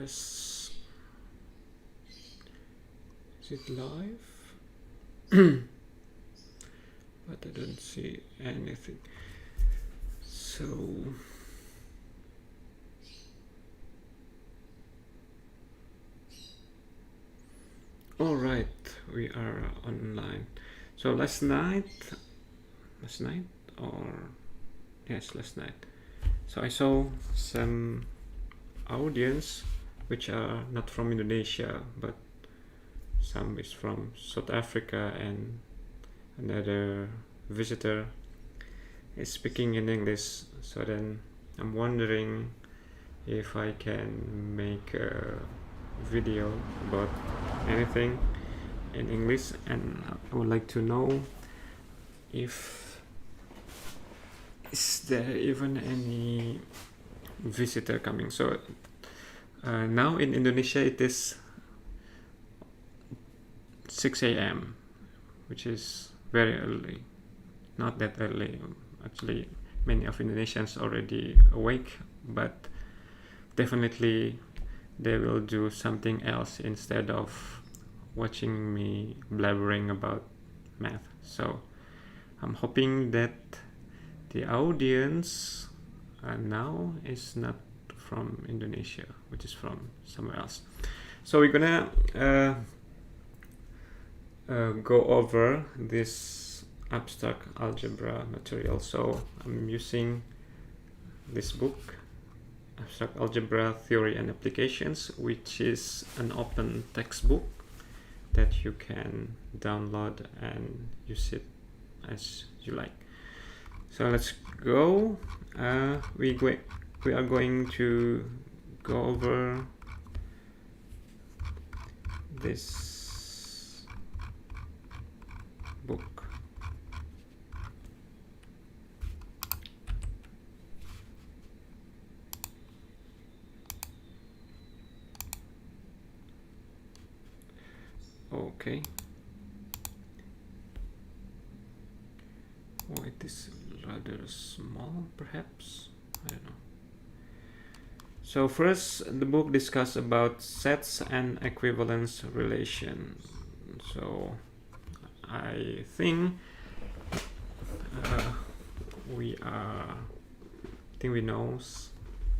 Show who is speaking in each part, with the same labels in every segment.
Speaker 1: Is it live? But I don't see anything. So all right, we are online. So last night, or yes, last night. So I saw some audience which are not from Indonesia, but some is from South Africa, and another visitor is speaking in English. So then I'm wondering if I can make a video about anything in English, and I would like to know if is there even any visitor coming. So now in Indonesia it is 6 a.m. which is very early. Not that early, actually many of Indonesians already awake, but definitely they will do something else instead of watching me blabbering about math. So I'm hoping that the audience now is not from Indonesia, which is from somewhere else. So we're gonna go over this abstract algebra material. So I'm using this book, Abstract Algebra Theory and Applications, which is an open textbook that you can download and use it as you like. So let's go. We are going to go over this book. Okay. Oh, it is rather small, perhaps. I don't know. So first, the book discusses about sets and equivalence relation. So I think we know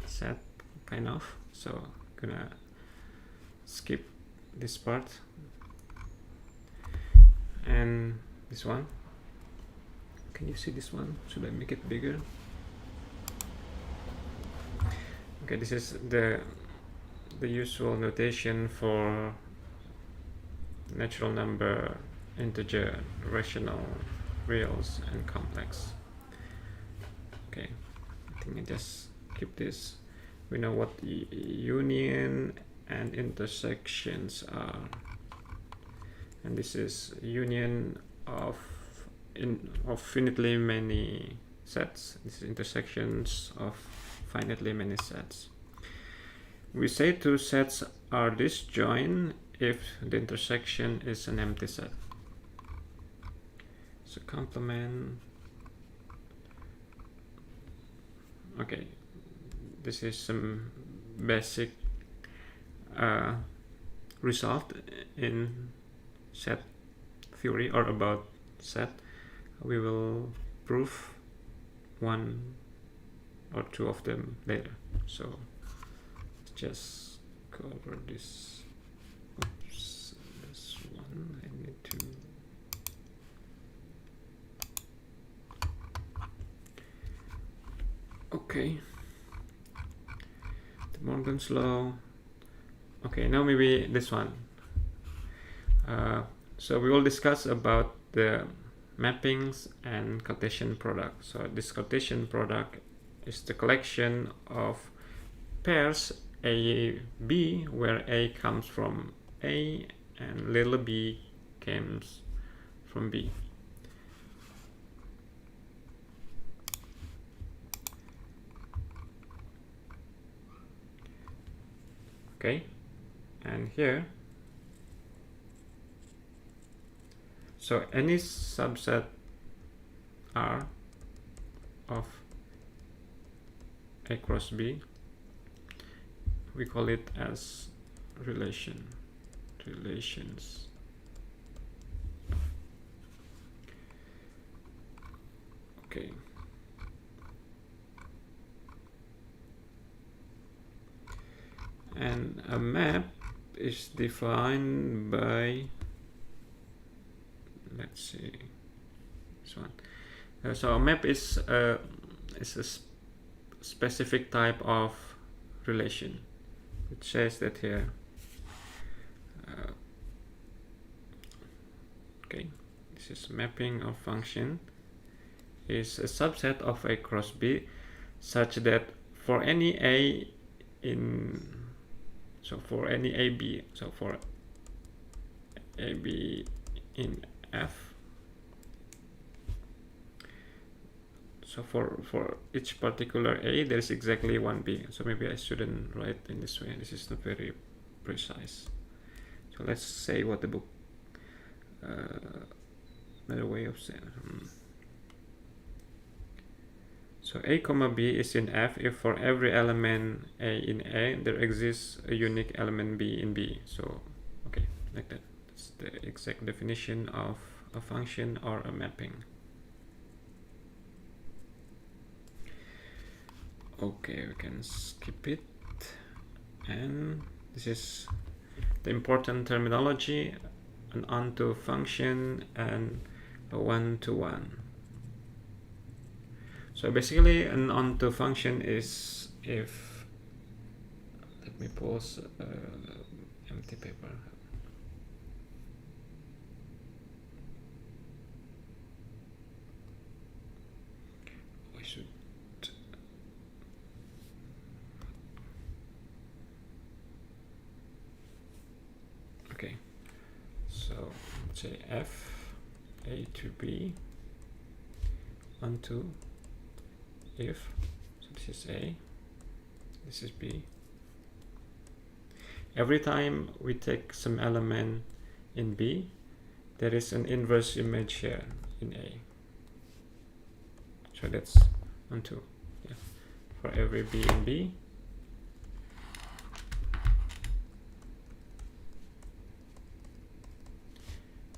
Speaker 1: set kind of. So I'm gonna skip this part. And this one, can you see this one? Should I make it bigger? Okay, this is the usual notation for natural number, integer, rational, reals, and complex. Okay, I think I just keep this. We know what the union and intersections are. And this is union of finitely many sets. This is intersections of finitely many sets. We say two sets are disjoint if the intersection is an empty set. So complement. Okay, this is some basic result in set theory or about set. We will prove one or two of them later. So let's just go over this. Oops, this one I need to. Okay. The Morgan's law. Okay, now maybe this one. So we will discuss about the mappings and Cartesian product. So this Cartesian product is the collection of pairs A, B, where A comes from A and little b comes from B. Okay, and here, so any subset R of A cross B we call it as relations. Okay. And a map is defined by, let's see, this one. So a map is a specific type of relation. It says that here. Okay, this is mapping of function is a subset of A cross B, such that for any A in, so for any AB, so for AB in F, so for each particular A there is exactly one B. So maybe I shouldn't write in this way, this is not very precise. So let's say what the book, another way of saying so A comma B is in F if for every element A in A there exists a unique element B in B. So okay, like that. That's the exact definition of a function or a mapping. Okay, we can skip it. And this is the important terminology: an onto function and a one-to-one. So basically an onto function is if, let me pause empty paper. We should, okay, so let's say F A to B onto if, so this is A, this is B. Every time we take some element in B, there is an inverse image here in A. So that's onto, yeah, for every B in B.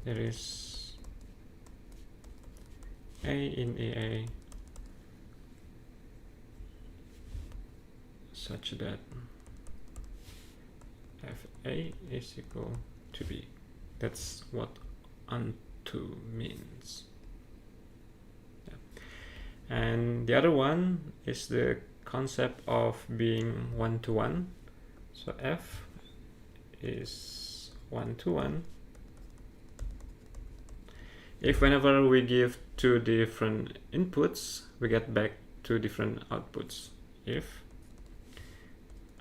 Speaker 1: There is A in AA such that FA is equal to B. That's what onto means. Yeah. And the other one is the concept of being one-to-one. So F is one-to-one if whenever we give two different inputs, we get back two different outputs. If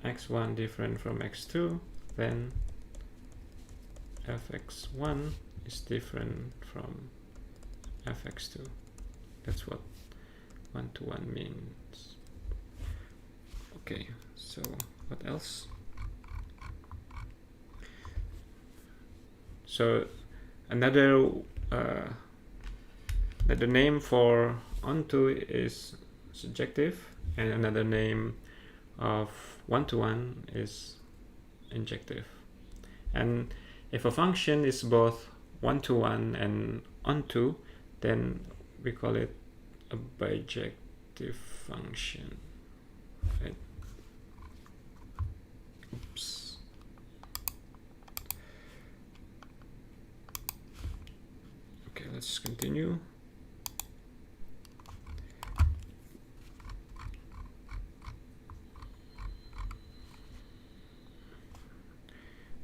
Speaker 1: x1 different from x2, then fx1 is different from fx2. That's what one-to-one means. Okay, so what else? So another name for onto is surjective, and another name of one-to-one is injective. And if a function is both one-to-one and onto, then we call it a bijective function. Right? Oops. Okay, let's continue.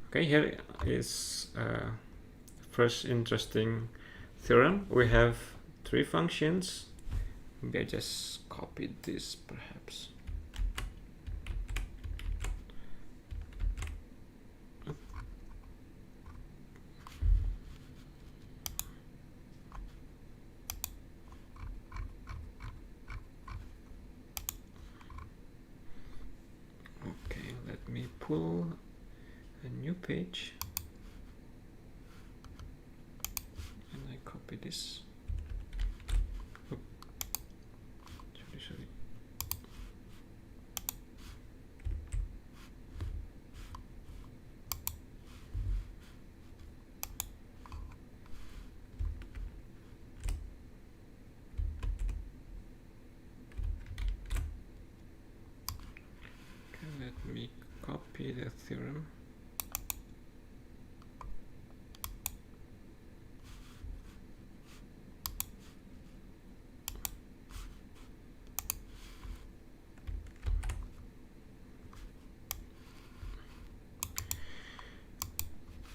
Speaker 1: Okay, here is first interesting theorem. We have three functions. Maybe I just copied this perhaps. Okay, let me pull a new page and I copy this. Sorry. theorem.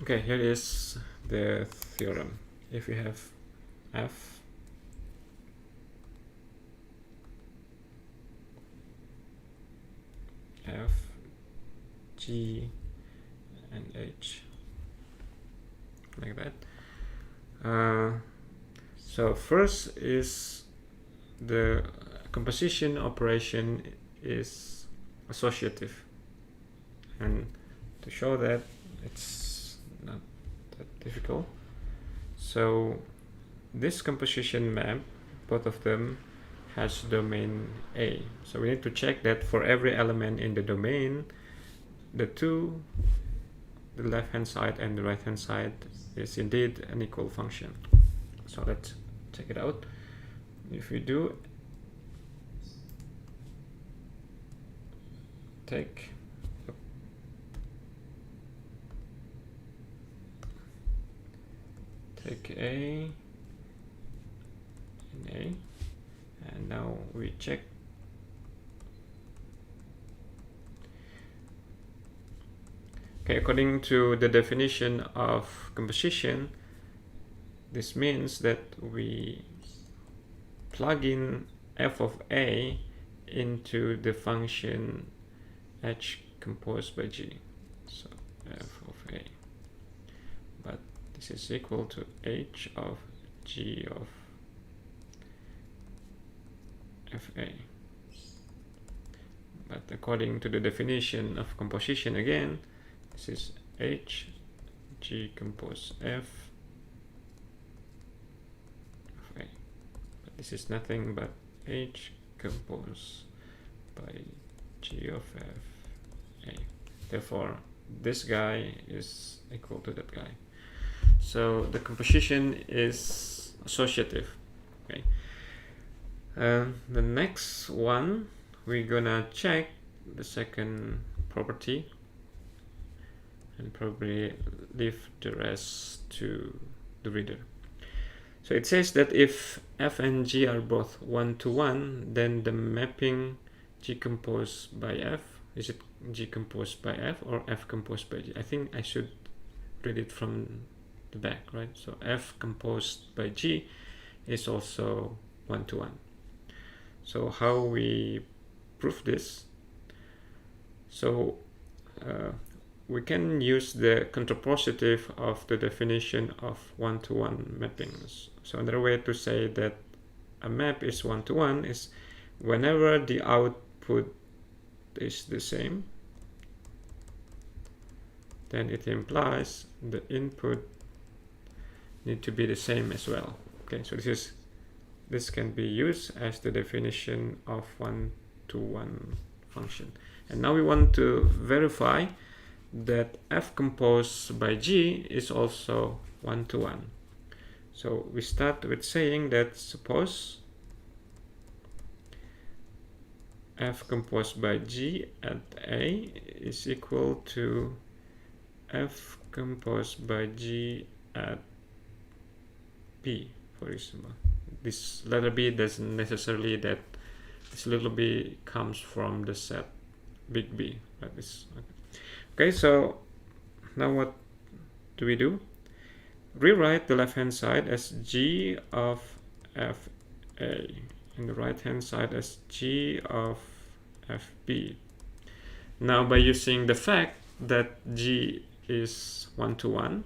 Speaker 1: Okay, here is the theorem. If we have f G and H, like that. So first is the composition operation is associative, and to show that it's not that difficult. So this composition map, both of them, has domain A. So we need to check that for every element in the domain, the left hand side and the right hand side is indeed an equal function. So let's check it out. If we do take A and A, and now we check. Okay, according to the definition of composition, this means that we plug in f of A into the function h composed by G. So f of A, but this is equal to h of G of fa. But according to the definition of composition again, this is h G compose f of A. But this is nothing but h composed by G of f A. Therefore, this guy is equal to that guy. So the composition is associative. Okay. The next one, we're gonna check the second property and probably leave the rest to the reader. So it says that if f and g are both 1-to-1, then the mapping g composed by f, is it g composed by f or f composed by g? I think I should read it from the back, right? So f composed by g is also 1-to-1. So how we prove this? So we can use the contrapositive of the definition of 1-to-1 mappings. So another way to say that a map is 1-to-1 is whenever the output is the same, then it implies the input need to be the same as well. Okay, so this can be used as the definition of 1-to-1 function. And now we want to verify that f composed by g is also 1-to-1. So we start with saying that suppose f composed by g at A is equal to f composed by g at B, for example. This letter B doesn't necessarily that this little b comes from the set big B. But this, okay, so now what do we do? Rewrite the left hand side as g of fa and the right hand side as g of fb. Now by using the fact that g is 1-to-1,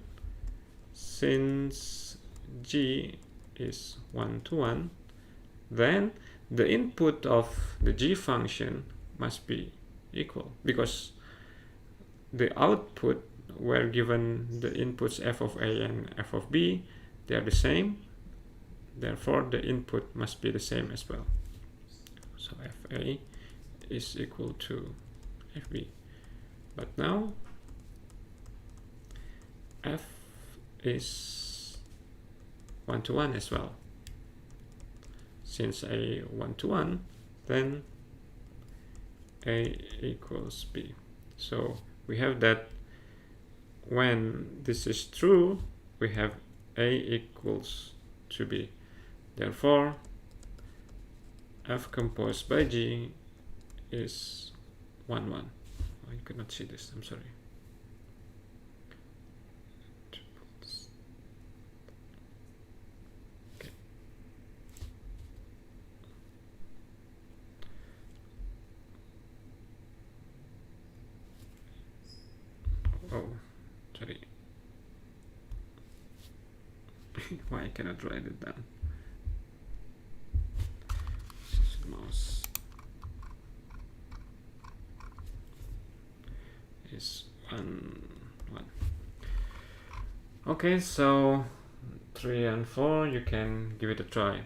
Speaker 1: since g is 1-to-1, then the input of the g function must be equal, because the output were given the inputs f of a and f of b, they are the same, therefore the input must be the same as well. So fa is equal to fb. But now f is 1-to-1 as well. Since a 1-to-1, then a equals b. So we have that when this is true, we have A equals to B. Therefore, F composed by G is 1, 1. I cannot see this, I'm sorry. Okay. Oh, sorry. Why I cannot write it down? Mouse is 1, 1. Okay, so 3 and 4, you can give it a try.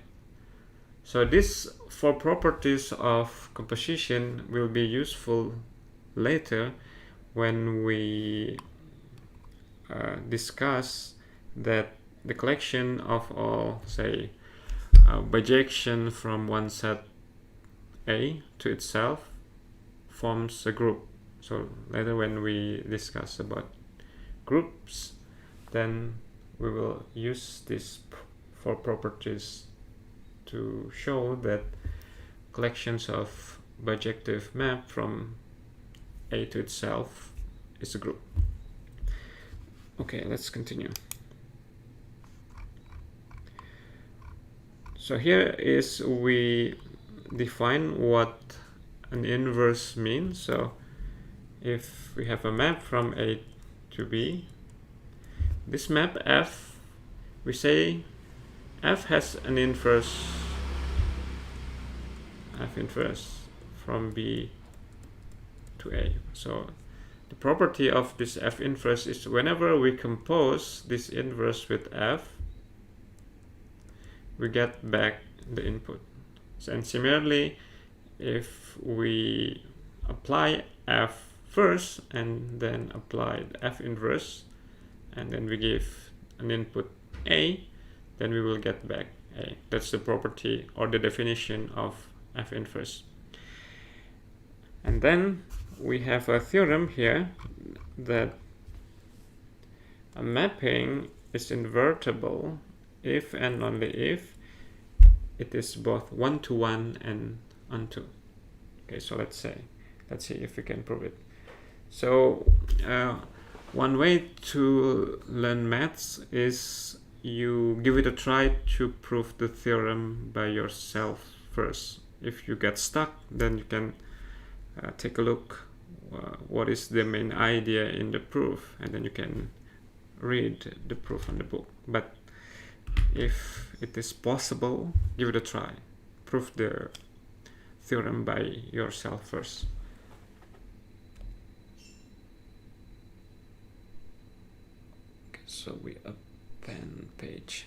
Speaker 1: So these 4 properties of composition will be useful later when we discuss that the collection of all, say, bijection from one set A to itself forms a group. So later when we discuss about groups, then we will use these 4 properties to show that collections of bijective map from A to itself is a group. Okay, let's continue. So here is we define what an inverse means. So if we have a map from A to B, this map F, we say F has an inverse, F inverse from B to A. So the property of this F inverse is whenever we compose this inverse with F, we get back the input. And similarly, if we apply F first and then apply the F inverse, and then we give an input A, then we will get back A. That's the property or the definition of F inverse. And then we have a theorem here that a mapping is invertible if and only if it is both 1-to-1 and onto. Okay, so let's see if we can prove it. So one way to learn maths is you give it a try to prove the theorem by yourself first. If you get stuck, then you can take a look what is the main idea in the proof, and then you can read the proof on the book. But if it is possible, give it a try. Prove the theorem by yourself first. Okay, so we append page,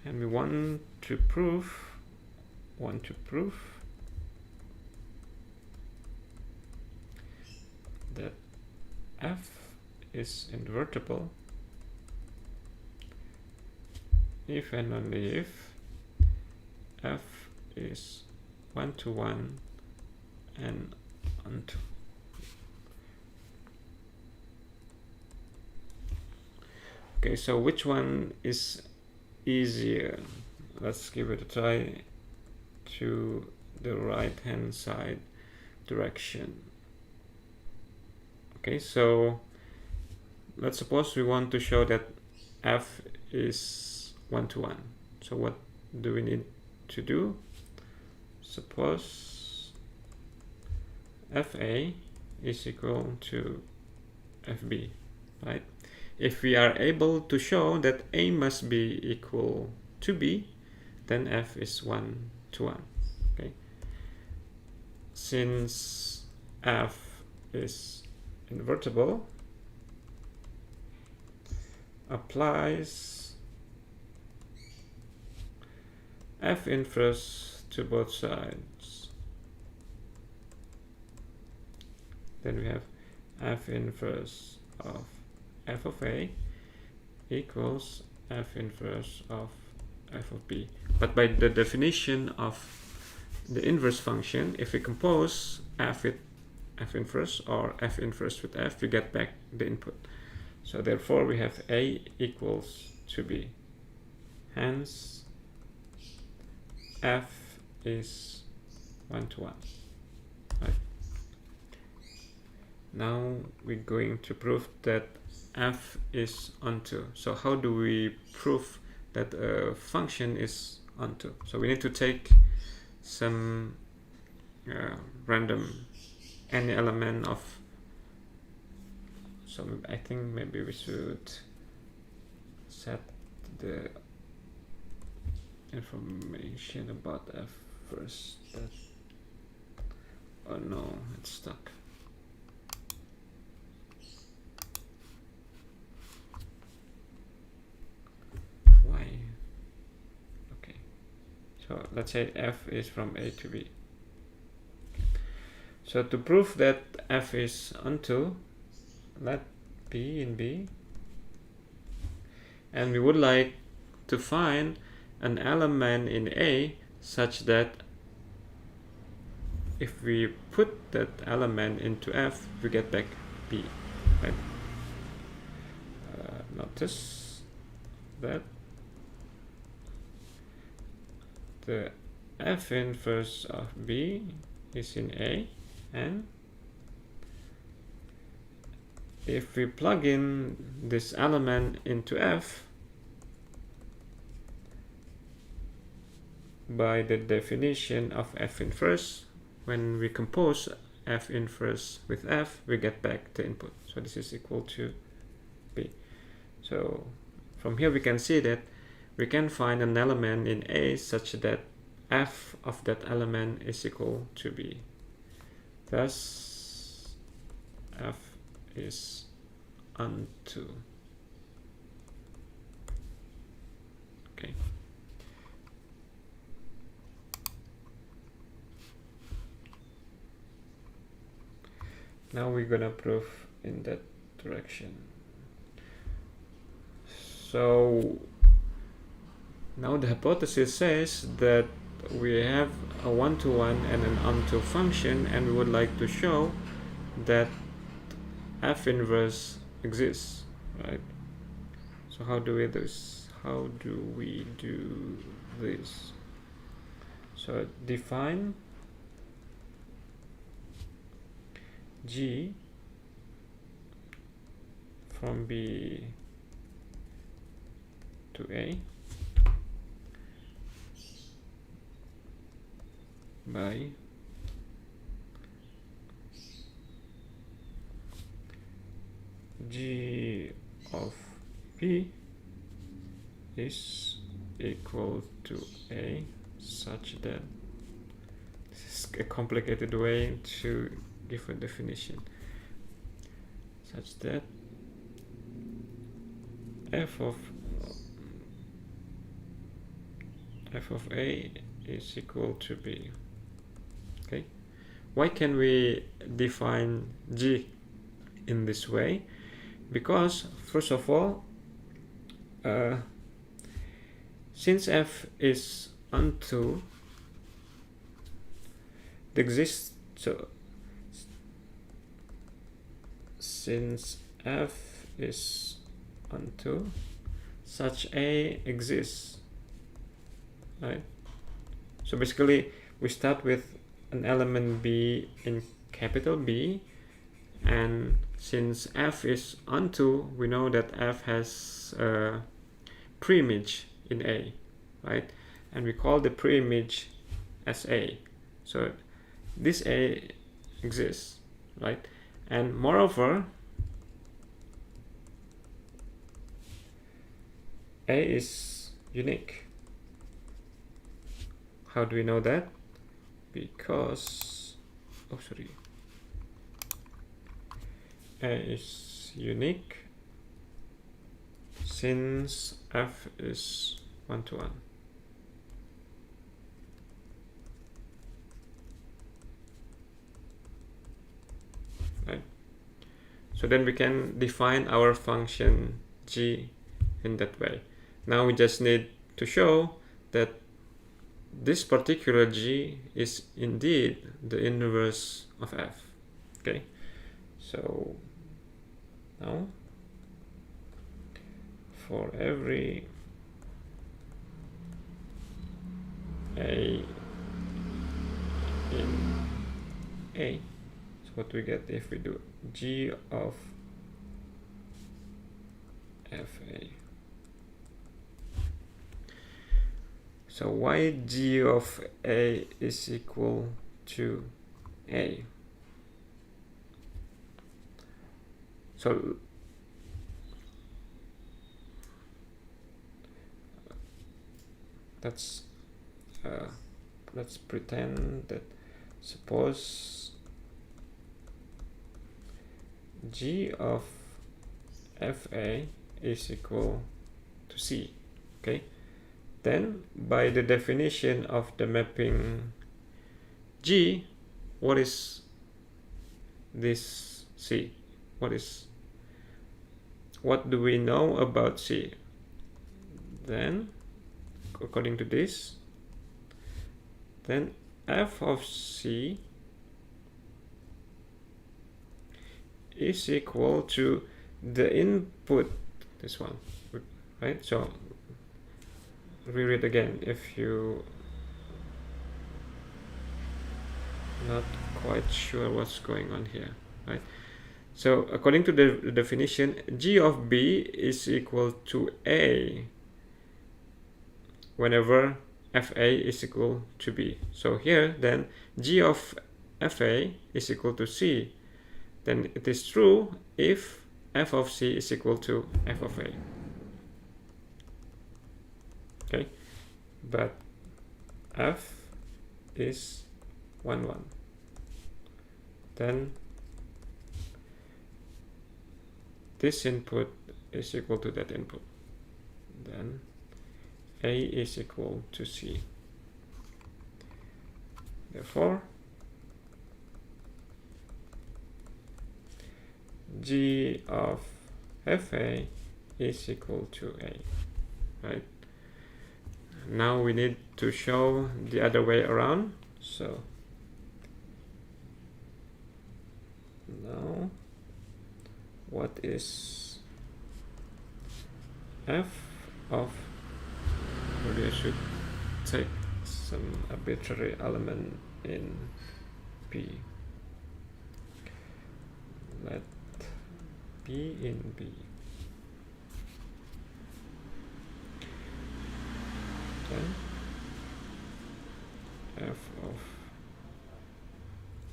Speaker 1: and we want to prove that F is invertible if and only if F is 1-to-1 and onto. Okay, so which one is easier? Let's give it a try to the right hand side direction. Okay, so let's suppose we want to show that F is 1-to-1. So what do we need to do? Suppose FA is equal to FB, right? If we are able to show that A must be equal to B, then F is 1-to-1. Okay. Since F is invertible, applies F inverse to both sides. Then we have F inverse of f of A equals F inverse of f of B. But by the definition of the inverse function, if we compose F with f inverse or f inverse with f, we get back the input. So therefore we have A equals to B. Hence f is 1-to-1. Right. Now we're going to prove that f is onto. So how do we prove that a function is onto? So we need to take some random any element of, so I think maybe we should set the information about f first. That, oh no, it's stuck. Why? Okay, so let's say f is from A to B. So to prove that f is onto, let B in B, and we would like to find an element in A such that if we put that element into f, we get back B, right? Notice that the f inverse of B is in A, and if we plug in this element into f, by the definition of f inverse, when we compose f inverse with f, we get back the input. So this is equal to B. So from here we can see that we can find an element in A such that f of that element is equal to B. Thus f is onto. Okay. Now we're gonna prove in that direction. So now the hypothesis says that we have a one-to-one and an onto function, and we would like to show that f inverse exists, right? So how do we do this? How do we do this? So define G from B to A by G of P is equal to A such that, this is a complicated way to give a definition, such that f of A is equal to B. Okay, why can we define G in this way? Because first of all, since f is onto, it exists. So since f is onto, such A exists, right? So basically we start with an element B in capital B, and since f is onto, we know that f has a preimage in A, right? And we call the preimage as A. So this A exists, right? And moreover, A is unique. How do we know that? Because, A is unique since f is one-to-one. Right? So then we can define our function g in that way. Now we just need to show that this particular g is indeed the inverse of f. Okay, so now for every a in A, so what we get if we do g of fa. So why g of a is equal to a? So let's pretend that, suppose g of fa is equal to c. Okay, then by the definition of the mapping G, what is this C? What do we know about C? Then, according to this, then f of C is equal to the input, this one, right? So reread again if you not quite sure what's going on here, right? So according to the definition, g of b is equal to a whenever fa is equal to b. So here then g of fa is equal to c. Then it is true if f of c is equal to f of a. Okay, but f is 1, 1. Then this input is equal to that input. Then a is equal to c. Therefore, g of fa is equal to a, right? Now we need to show the other way around. So now what is f of, maybe I should take some arbitrary element in P. Let P in B. Then f of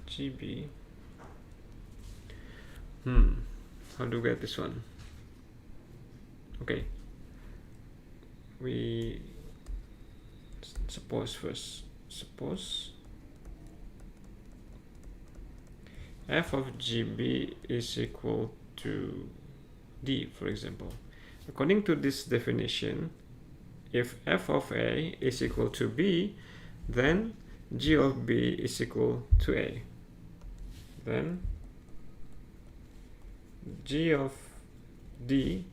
Speaker 1: GB. How do we get this one? Okay, we suppose f of GB is equal to D, for example. According to this definition, if f of A is equal to B, then g of B is equal to A. Then g of D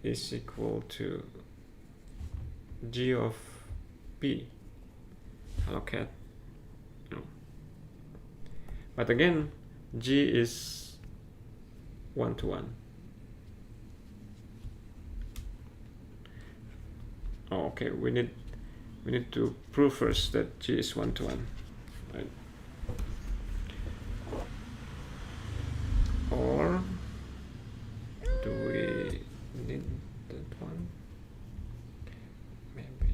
Speaker 1: is equal to g of B. Hello cat. No. But again, g is 1 to 1. Oh, okay, we need to prove first that g is 1 to 1, right? Or do we need that one? Maybe.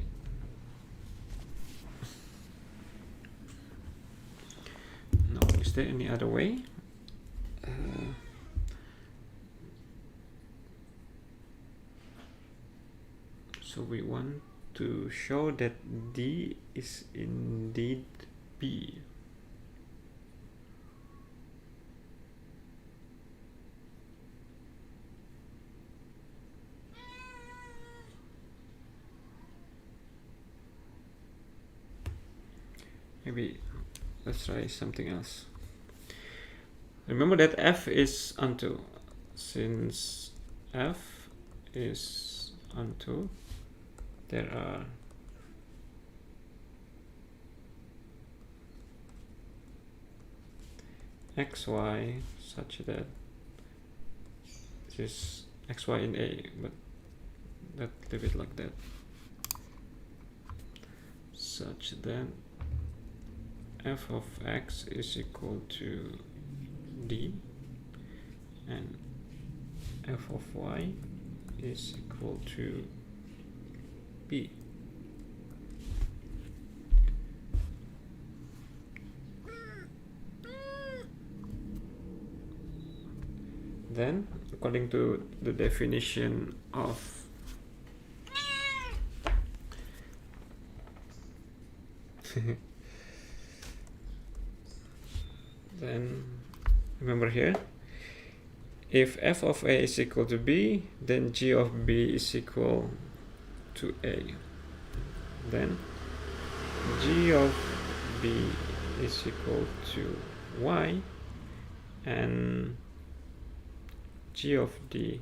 Speaker 1: No, is there any other way? So we want to show that D is indeed B. Maybe let's try something else. Remember that f is onto. Since f is onto, there are xy such that this is xy in A, but let's leave it like that, such that f of x is equal to d and f of y is equal to b. Then, according to the definition of then remember here, if f of a is equal to b, then g of b is equal to a. Then g of b is equal to y and g of d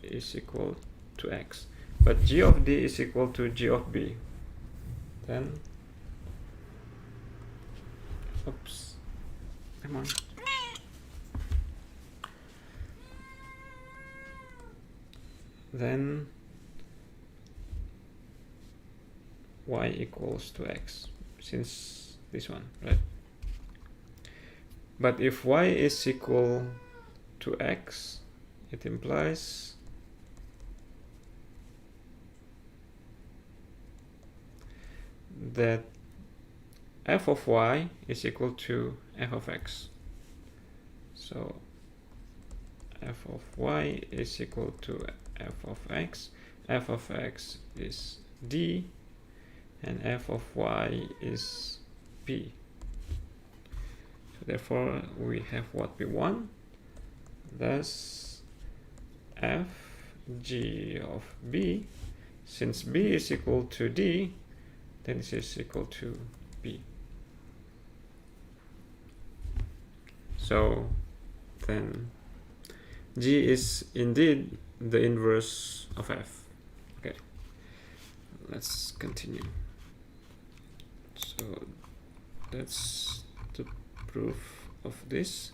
Speaker 1: is equal to x, but g of d is equal to g of b. Then, oops, come on. Then y equals to x, since this one, right? But if y is equal to x, it implies that f of y is equal to f of x. So f of y is equal to f of x. F of x is d and f of y is b. So therefore we have what we want. Thus f g of b, since b is equal to d, then this is equal to b. So then g is indeed the inverse of f. Okay, let's continue. So that's the proof of this.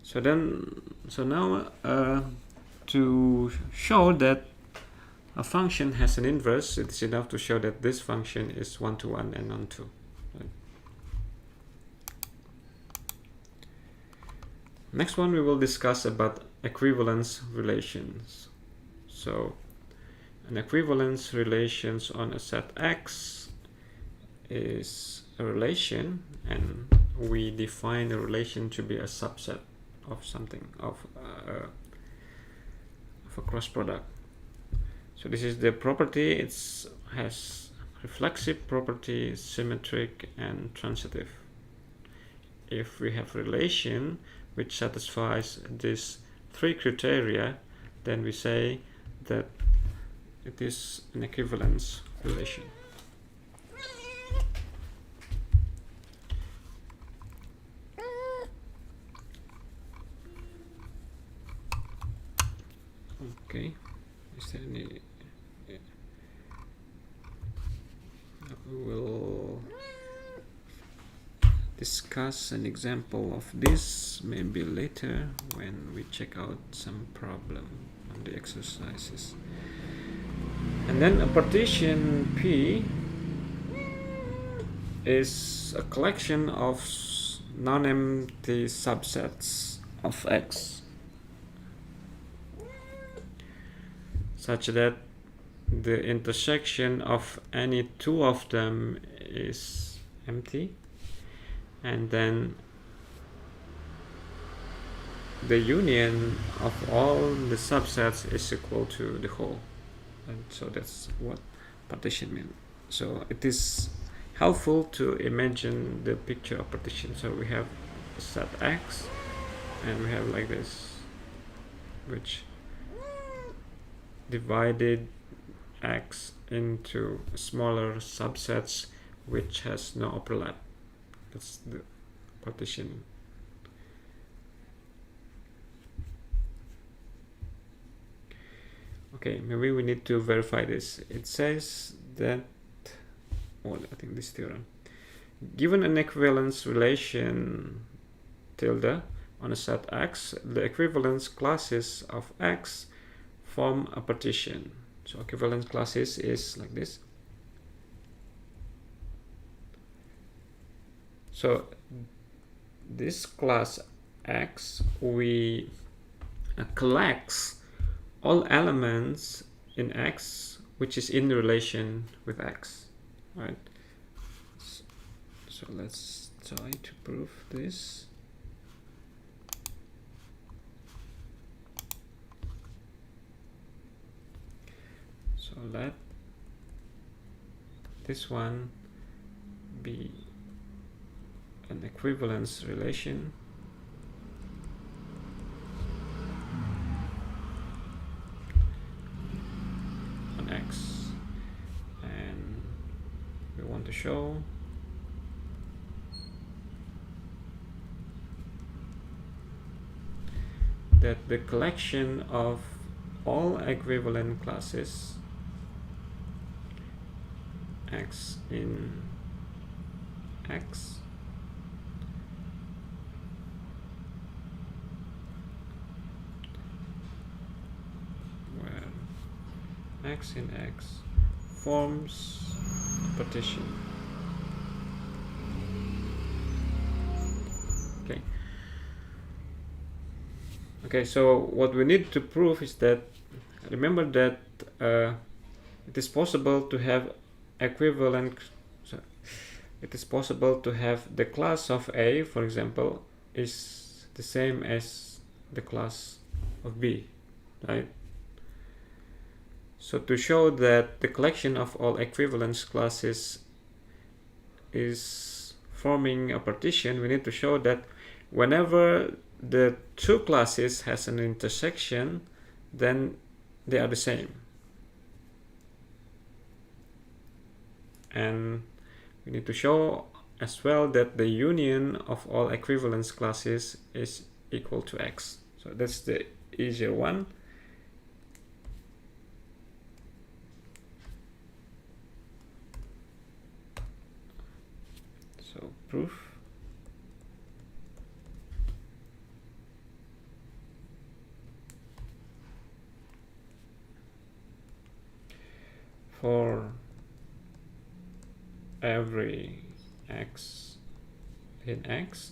Speaker 1: So now to show that a function has an inverse, it is enough to show that this function is 1 to 1 and on 2. Right? Next one we will discuss about equivalence relations. So an equivalence relations on a set X is a relation, and we define a relation to be a subset of something, of a cross product. So this is the property. It has reflexive property, symmetric, and transitive. If we have a relation which satisfies these 3 criteria, then we say that it is an equivalence relation. Okay, is there any? We will discuss an example of this maybe later when we check out some problem on the exercises. And then a partition P is a collection of non-empty subsets of X, such that the intersection of any 2 of them is empty, and then the union of all the subsets is equal to the whole. And so that's what partition means. So it is helpful to imagine the picture of partition. So we have a set X and we have like this, which divided X into smaller subsets which has no overlap. That's the partition. Okay, maybe we need to verify this. It says that, well, I think this theorem, given an equivalence relation tilde, on a set X, the equivalence classes of X form a partition. So equivalence classes is like this. So this class X, we collects all elements in X which is in relation with X, right? So let's try to prove this. So let this one be an equivalence relation on X, and we want to show that the collection of all equivalent classes X in X where X in X forms a partition. Okay, so what we need to prove is that, remember that it is possible to have equivalent, it is possible to have the class of A, for example, is the same as the class of B, right? So to show that the collection of all equivalence classes is forming a partition, we need to show that whenever the two classes has an intersection, then they are the same. And we need to show as well that the union of all equivalence classes is equal to X. So that's the easier one. So proof. For every X in X,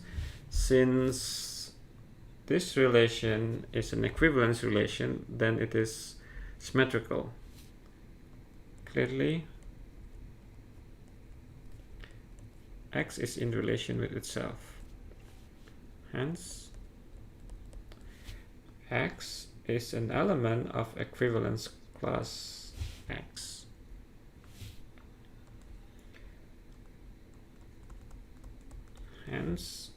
Speaker 1: since this relation is an equivalence relation, then it is symmetrical. Clearly, X is in relation with itself. Hence, X is an element of equivalence class X. Hence,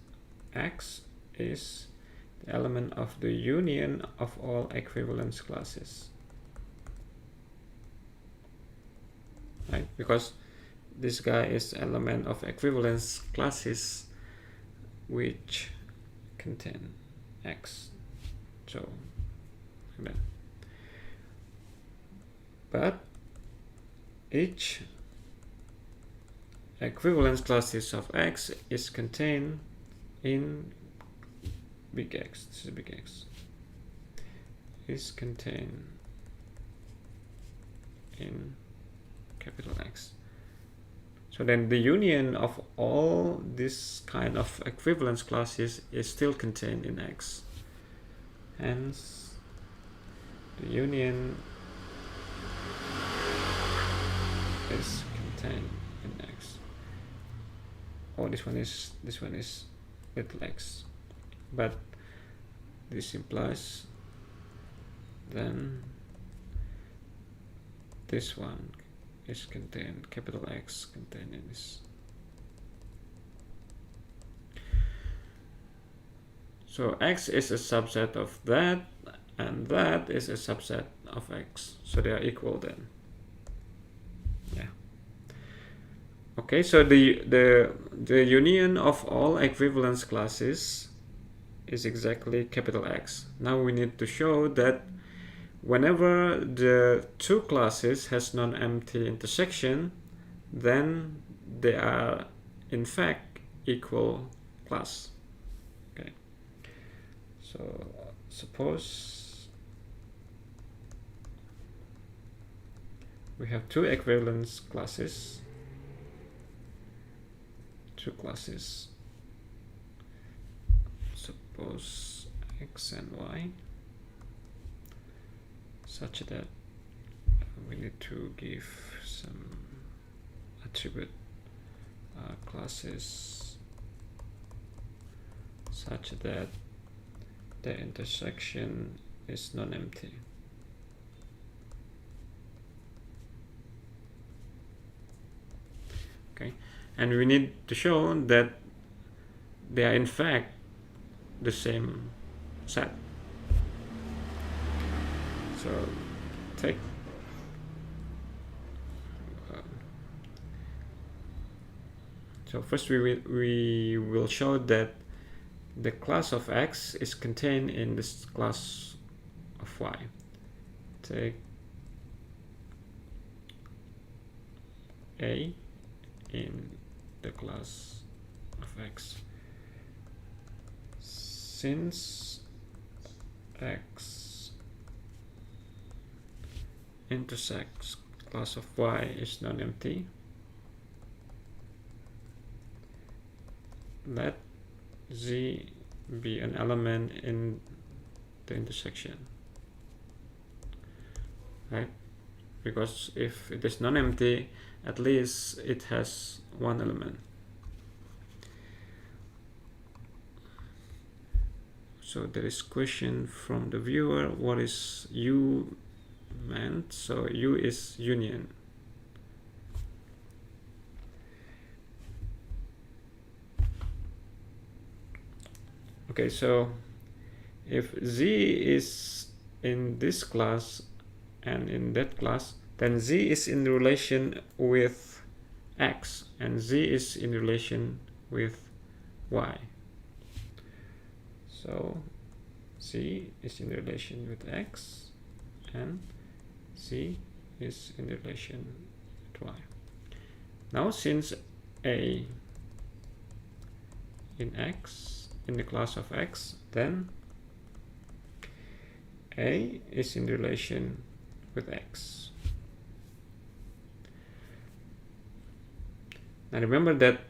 Speaker 1: X is the element of the union of all equivalence classes. Right? Because this guy is element of equivalence classes which contain X. So, like that. But each equivalence classes of X is contained in big X. This is big X. Is contained in capital X. So then the union of all this kind of equivalence classes is still contained in X. Hence, the union is contained in X. Oh, this one is little x, but this implies then this one is contained, capital X contained in this. So X is a subset of that, and that is a subset of X. So they are equal then. Yeah. Okay, so the union of all equivalence classes is exactly capital X. Now we need to show that whenever the two classes has non-empty intersection, then they are in fact equal class. Okay. So suppose we have two equivalence classes, suppose x and y, such that we need to give some attribute classes such that the intersection is non-empty. Okay, and we need to show that they are in fact the same set. So take so first we will show that the class of x is contained in this class of y. Take A in the class of x. Since x intersects class of y is non-empty, let z be an element in the intersection, right? Because if it is non-empty, at least it has one element. So there is question from the viewer, what is U meant? So U is union. Okay, so if Z is in this class and in that class, then Z is in relation with X and Z is in relation with Y. So Z is in relation with X and Z is in relation with Y. Now since A in X, in the class of X, then A is in relation with X. Now remember that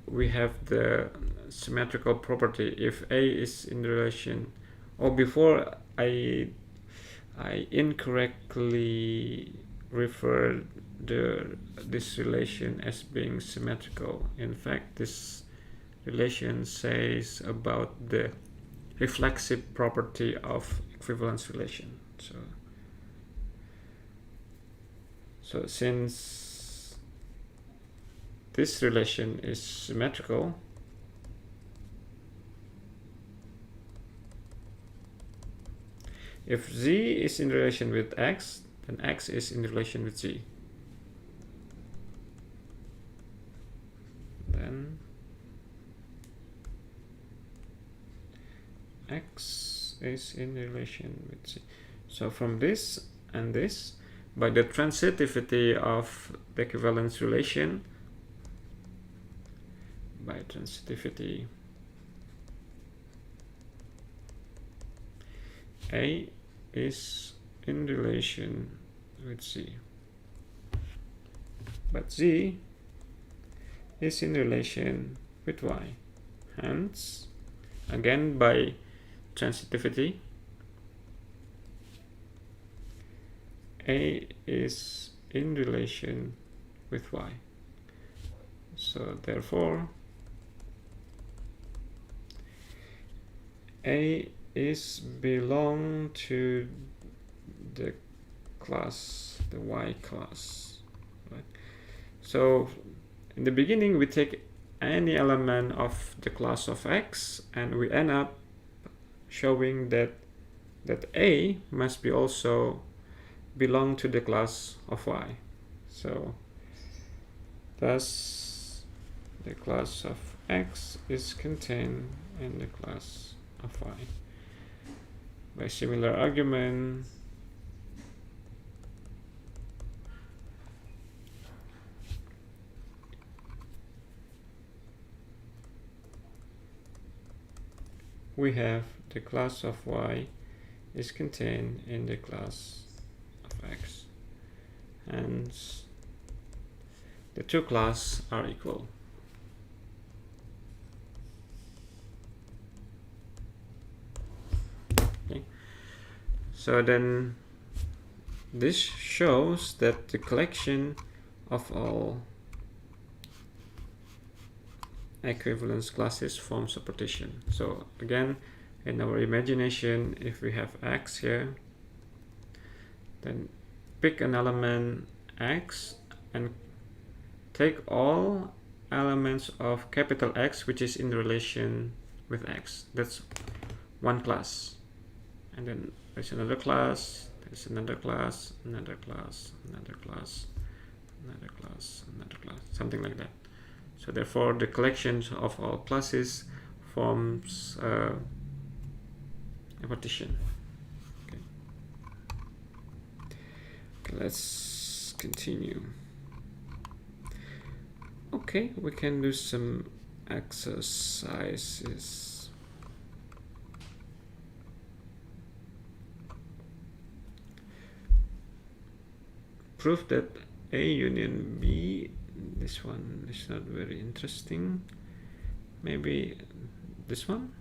Speaker 1: we have the symmetrical property. If A is in relation, or before I incorrectly referred this relation as being symmetrical. In fact, this relation says about the reflexive property of equivalence relation. So since this relation is symmetrical, if Z is in relation with X, then X is in relation with Z. Then X is in relation with Z. So from this and this, by the transitivity of the equivalence relation, by transitivity, A is in relation with Z, but Z is in relation with Y. Hence, again by transitivity, A is in relation with Y. So therefore, A is belong to the class, the Y class, right? So in the beginning we take any element of the class of X and we end up showing that A must be also belong to the class of Y. So thus the class of X is contained in the class of Y. By similar argument, we have the class of y is contained in the class of x, and the two classes are equal. Okay. So then this shows that the collection of all equivalence classes forms a partition. So again, in our imagination, if we have x here, then pick an element x and take all elements of capital X which is in relation with x. That's one class. And then there's another class, there's another class, another class, another class, another class, another class, something like that. So therefore the collection of all classes forms a partition. Okay. Okay, let's continue. Okay, we can do some exercises. Prove that A union B. This one is not very interesting. Maybe this one?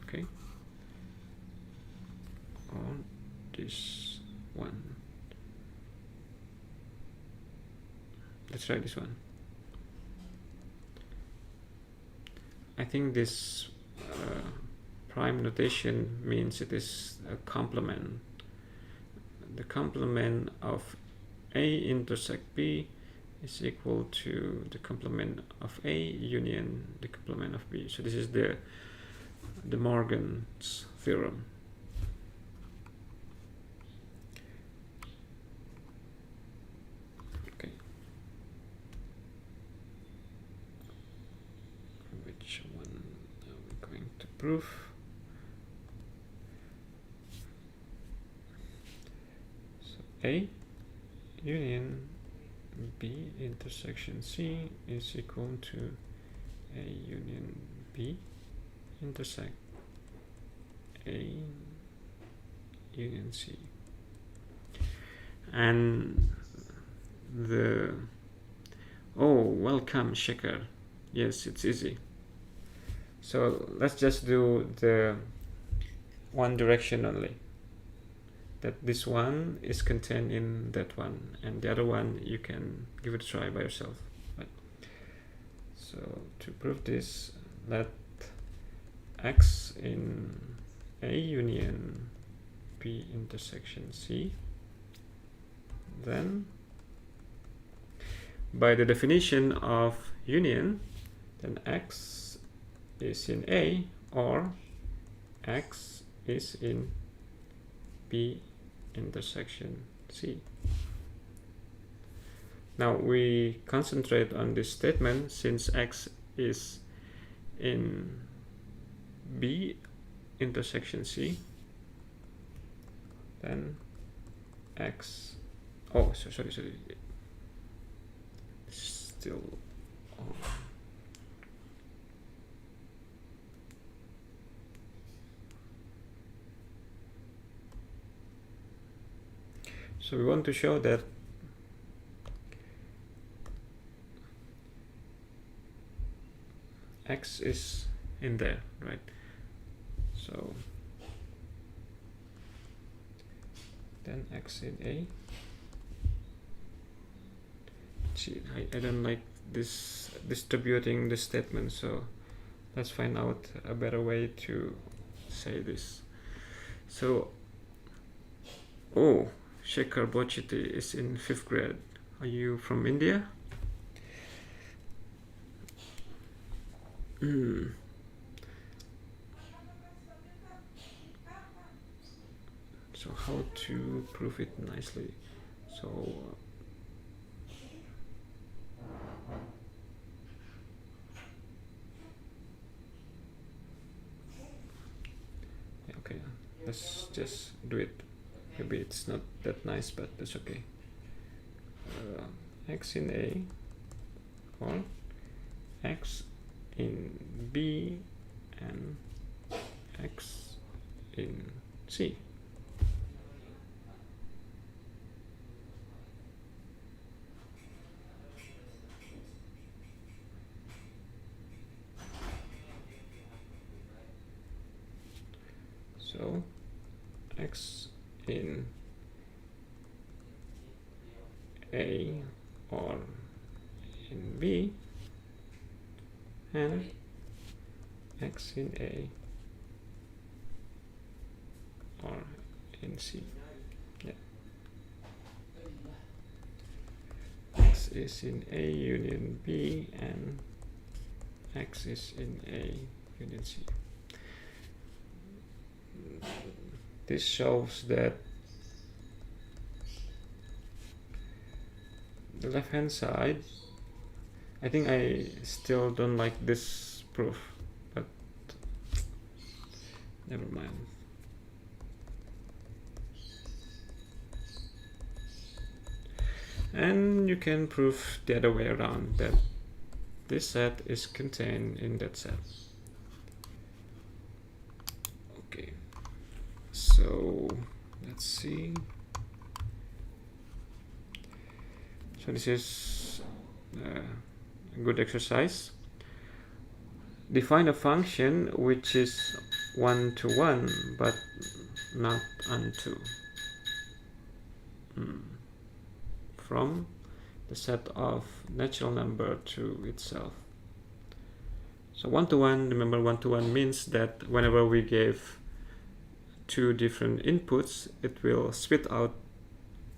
Speaker 1: Okay. Or this one. Let's try this one. I think this prime notation means it is a complement. The complement of A intersect B is equal to the complement of A union the complement of B. So this is the Morgan's theorem. Okay. Which one are we going to prove? A union B intersection C is equal to A union B intersect A union C. And welcome Shekhar. Yes, it's easy. So let's just do the one direction only. That this one is contained in that one, and the other one you can give it a try by yourself. Right? So to prove this, let X in A union B intersection C. Then by the definition of union, then X is in A or X is in B intersection C. Now we concentrate on this statement. Since X is in B intersection C, then X, sorry, still on. So we want to show that X is in there, right? So then X in A. See, I don't like this distributing the statement, so let's find out a better way to say this. So, Shekhar Bochiti is in 5th grade. Are you from India? So how to prove it nicely? So okay, let's just do it. Maybe it's not that nice, but that's okay. X in A or X in B and X in C. So X in A or in B and X in A or in C. Yeah. X is in A union B and X is in A union C. This shows that the left hand side, I think I still don't like this proof, but never mind. And you can prove the other way around, that this set is contained in that set. Okay, so let's see. So this is a good exercise. Define a function which is one-to-one but not unto from the set of natural number to itself. So one-to-one, remember one-to-one means that whenever we give two different inputs, it will spit out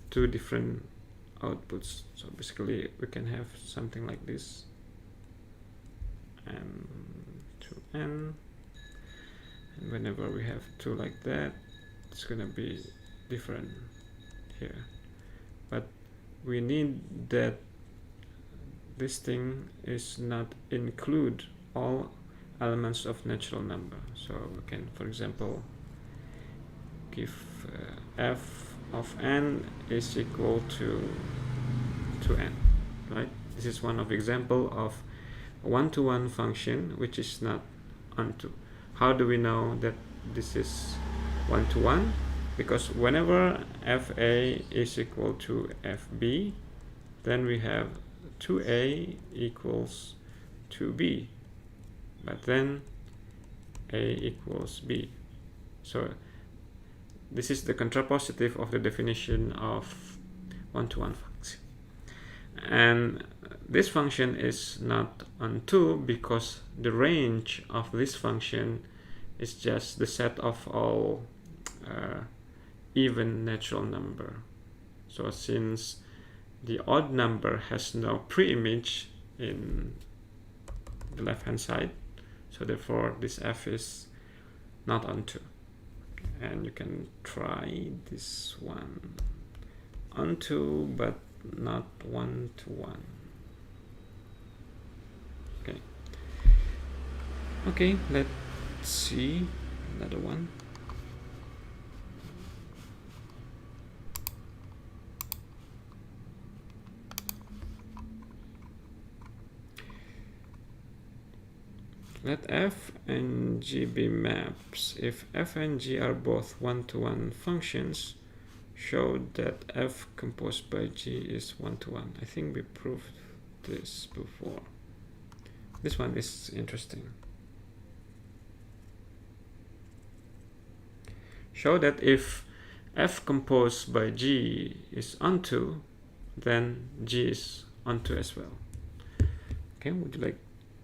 Speaker 1: two different outputs. So basically we can have something like this, n to n, and whenever we have two like that, it's gonna be different here. But we need that this thing is not include all elements of natural number. So we can, for example, give f of n is equal to n, right? This is one of example of a one-to-one function which is not unto. How do we know that this is one-to-one? Because whenever fa is equal to fb, then we have 2a equals 2b, but then a equals b. So this is the contrapositive of the definition of one-to-one function. And this function is not unto because the range of this function is just the set of all even natural number. So since the odd number has no pre-image in the left hand side, so therefore this f is not unto. And you can try this one, unto but not one-to-one. Okay, let's see another one. Let f and g be maps. If f and g are both one-to-one functions, show that f composed by g is one-to-one. I think we proved this before. This one is interesting. Show that if f composed by g is onto, then g is onto as well. Okay, would you like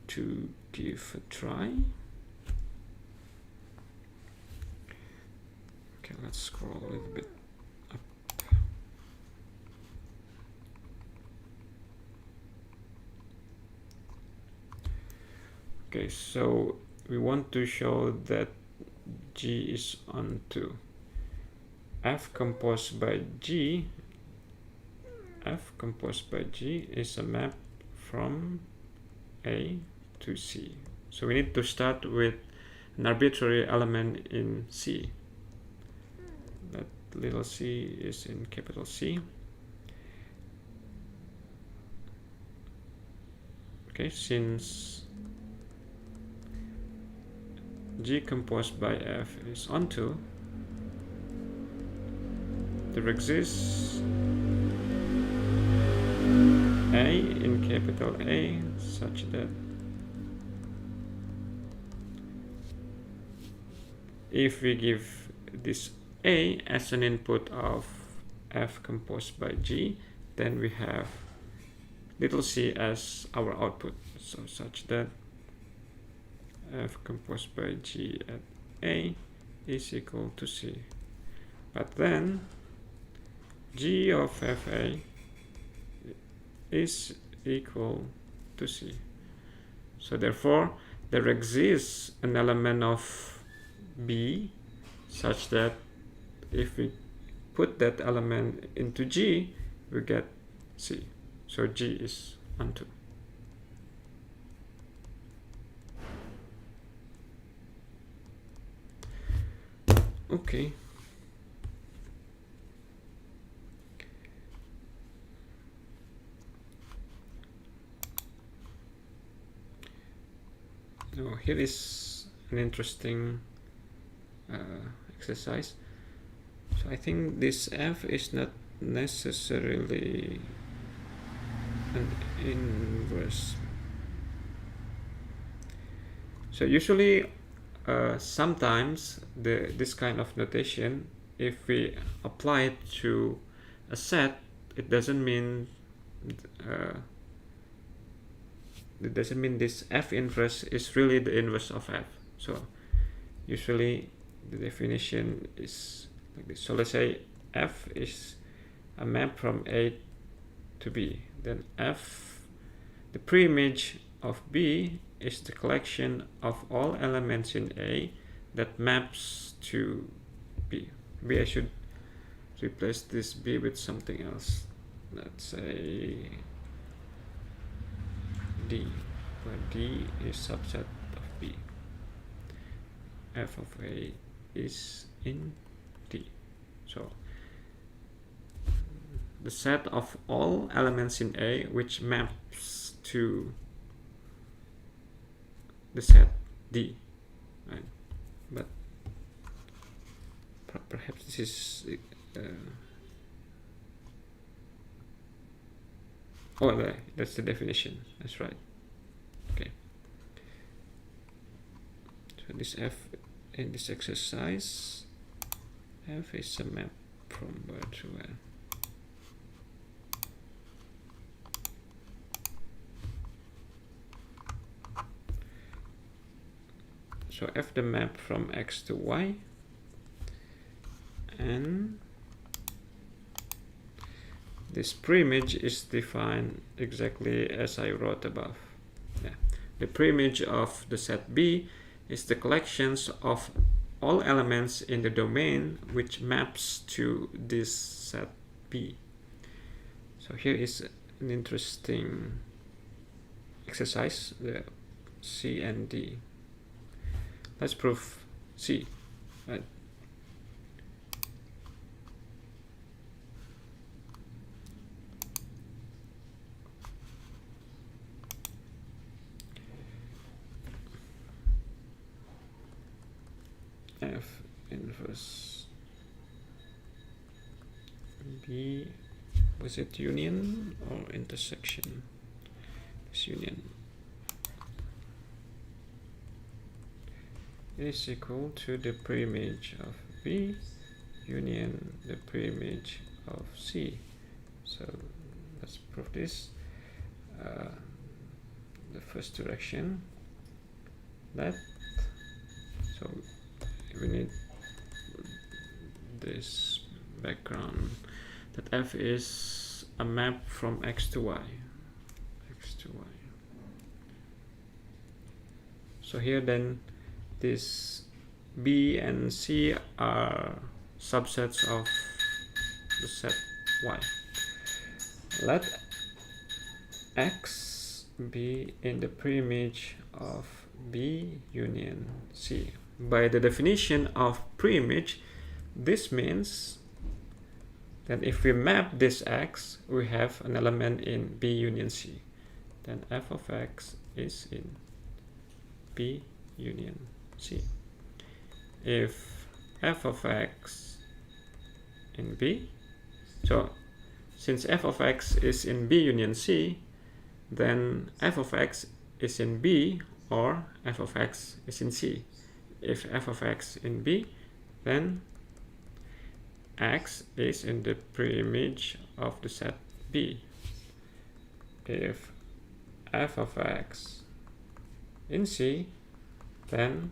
Speaker 1: to give a try? Okay, let's scroll a little bit up. Okay, so we want to show that g is onto. F composed by g, f composed by g is a map from A to C. So we need to start with an arbitrary element in C. That little c is in capital C. Okay, since G composed by F is onto, there exists A in capital A such that if we give this A as an input of F composed by G, then we have little c as our output, so such that F composed by G at A is equal to C. But then G of Fa is equal to C. So therefore there exists an element of B such that if we put that element into G, we get C. So G is onto. Okay. So here is an interesting exercise. So I think this F is not necessarily an inverse. So usually sometimes this kind of notation, if we apply it to a set, it doesn't mean this F inverse is really the inverse of F. So usually the definition is like this. So let's say F is a map from A to B. Then F, the preimage of B, is the collection of all elements in A that maps to B. Maybe I should replace this B with something else. Let's say D, where D is subset of B. F of A is in D. So the set of all elements in A which maps to the set D, right? But perhaps this is oh, that's the definition. That's right. Okay. So this F in this exercise, F is a map from where to where. So F the map from X to Y, and this preimage is defined exactly as I wrote above. Yeah. The preimage of the set B is the collections of all elements in the domain which maps to this set B. So here is an interesting exercise, the C and D. Let's prove C, right? F inverse B, was it union or intersection? It's union. Is equal to the preimage of B union the preimage of C. So let's prove this. The first direction, that, so we need this background that F is a map from X to Y. X to Y. So here then this B and C are subsets of the set Y. Let X be in the preimage of B union C. By the definition of preimage, this means that if we map this X, we have an element in B union C. Then F of X is in B union C. if f of x in B, so since f of x is in B union C, then f of x is in B or f of x is in C. If f of x in B, then x is in the preimage of the set B. If f of x in C, then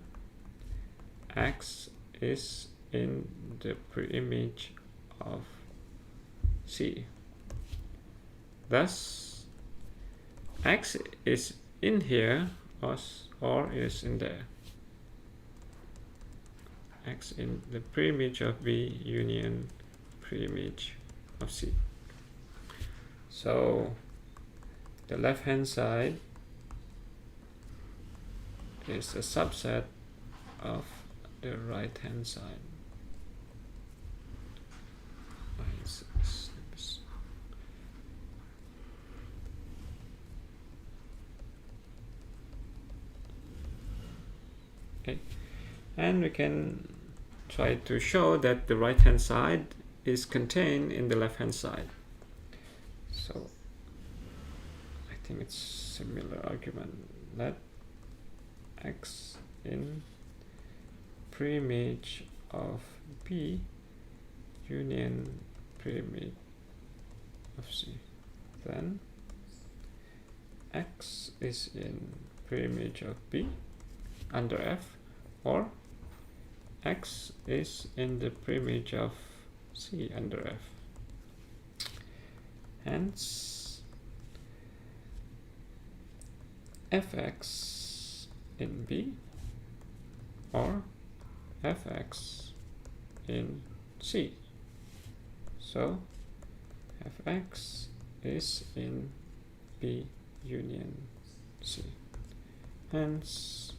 Speaker 1: x is in the preimage of C. Thus, x is in here or is in there. X in the preimage of B union preimage of C. So the left hand side is a subset of the right hand side. Okay, and we can try to show that the right hand side is contained in the left hand side. So I think it's similar argument that x in preimage of B union preimage of C, then x is in preimage of B under F, or x is in the preimage of C under F. Hence, fx in B or fx in C. So fx is in B union C. Hence,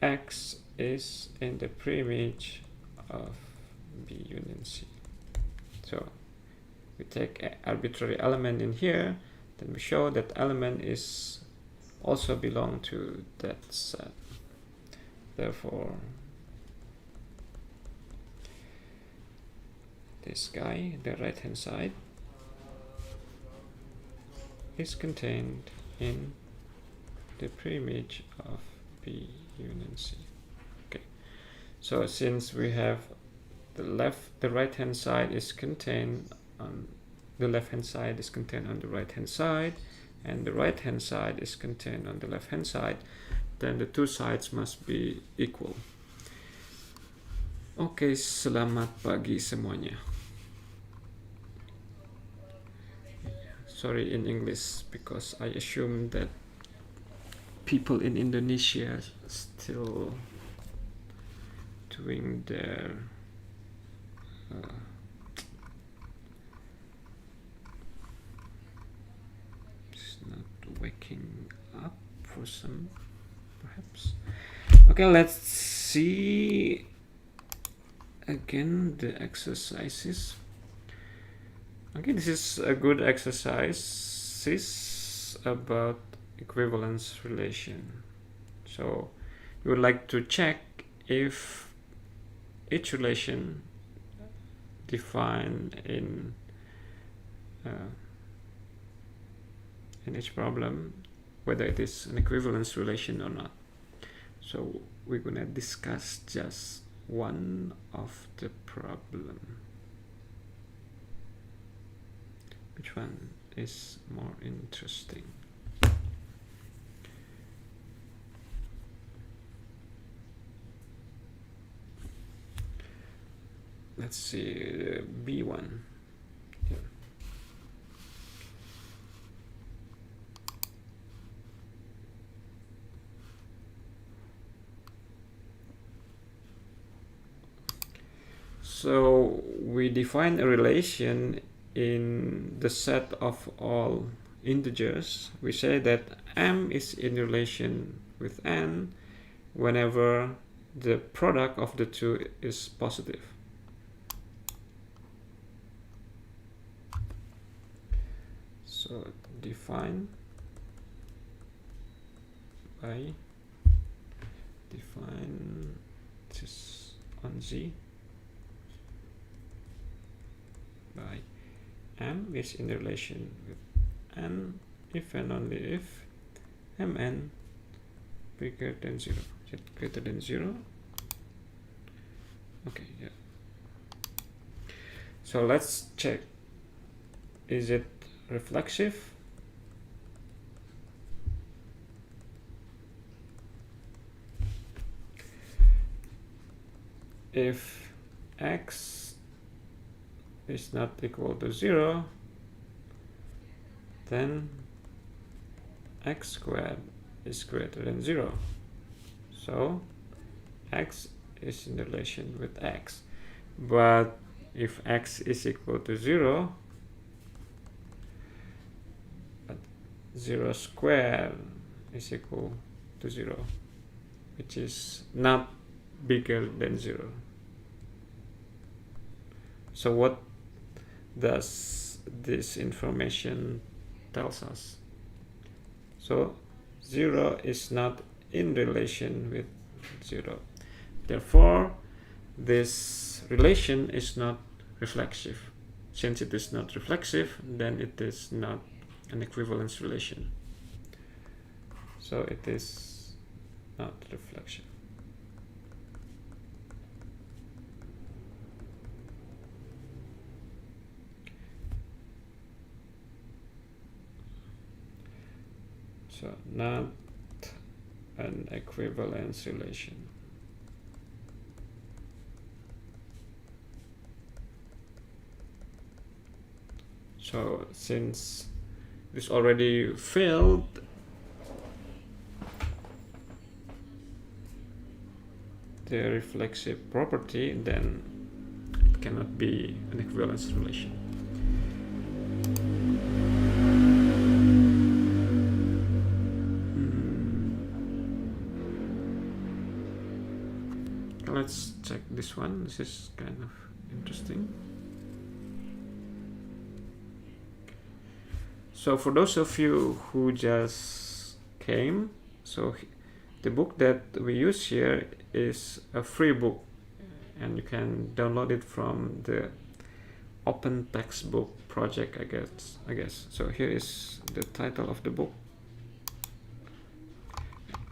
Speaker 1: x is in the preimage of B union C. So we take an arbitrary element in here, then we show that element is also belong to that set. Therefore, this guy, the right hand side, is contained in the preimage of B union C. Okay, so since we have the right hand side is contained on the left hand side is contained on the right hand side, and the right hand side is contained on the left hand side, then the two sides must be equal. Oke, selamat pagi semuanya. Sorry in English because I assume that people in Indonesia still doing their it's not waking up for some, perhaps. Okay, let's see again the exercises. Okay, this is a good exercise about equivalence relation. So we would like to check if each relation defined in each problem, whether it is an equivalence relation or not. So we're gonna discuss just one of the problem. Which one is more interesting? Let's see, B1. Yeah. So we define a relation in the set of all integers. We say that M is in relation with N whenever the product of the two is positive. So define by define this on Z by M is in relation with N if and only if Mn bigger than 0. Is it greater than 0? Okay, yeah. So let's check. Is it reflexive? If x is not equal to 0, then x squared is greater than 0. So x is in relation with x. But if x is equal to 0, but 0 squared is equal to 0, which is not bigger than 0. So what does this information tells us? So 0 is not in relation with 0. Therefore, this relation is not reflexive. Since it is not reflexive, then it is not an equivalence relation. So it is not reflexive. So not an equivalence relation. So since this already failed, the reflexive property, then it cannot be an equivalence relation. Let's check this one. This is kind of interesting. So for those of you who just came, so the book that we use here is a free book, and you can download it from the Open Textbook project, I guess. So here is the title of the book: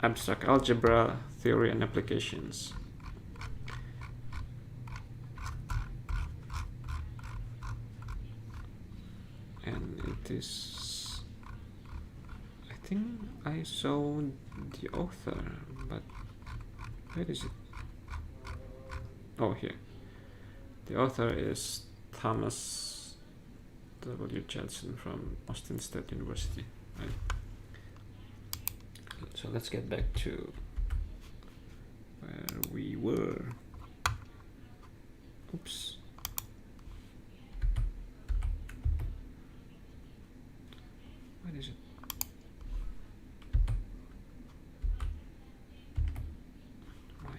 Speaker 1: Abstract Algebra, Theory and Applications. And it is, I think I saw the author, but where is it? Oh, here. The author is Thomas W. Judson from Austin State University. Right? So let's get back to where we were. Oops. What is it? Why?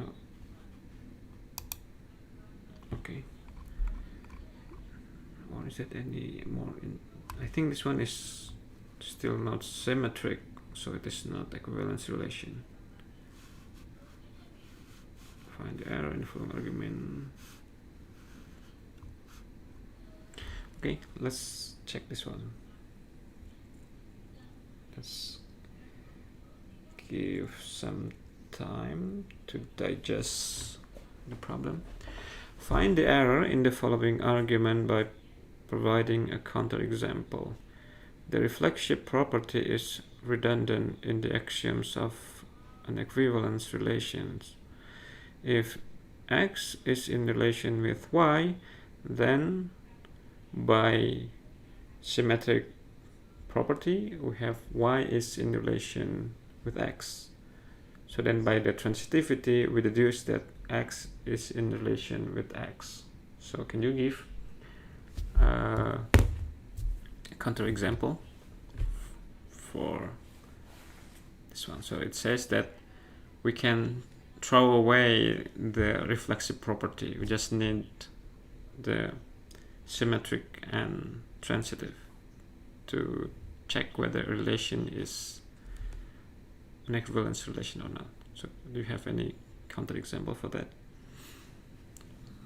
Speaker 1: Oh. Okay. Or is it any more in? I think this one is still not symmetric, so it is not equivalence relation. Find the error in the following argument. Okay, let's check this one. Let's give some time to digest the problem. Find the error in the following argument by providing a counterexample. The reflexive property is redundant in the axioms of an equivalence relations. If x is in relation with y, then by symmetric property we have y is in relation with x. So then by the transitivity we deduce that x is in relation with x. So can you give a counterexample for this one? So it says that we can throw away the reflexive property. We just need the symmetric and transitive to check whether a relation is an equivalence relation or not. So do you have any counterexample for that?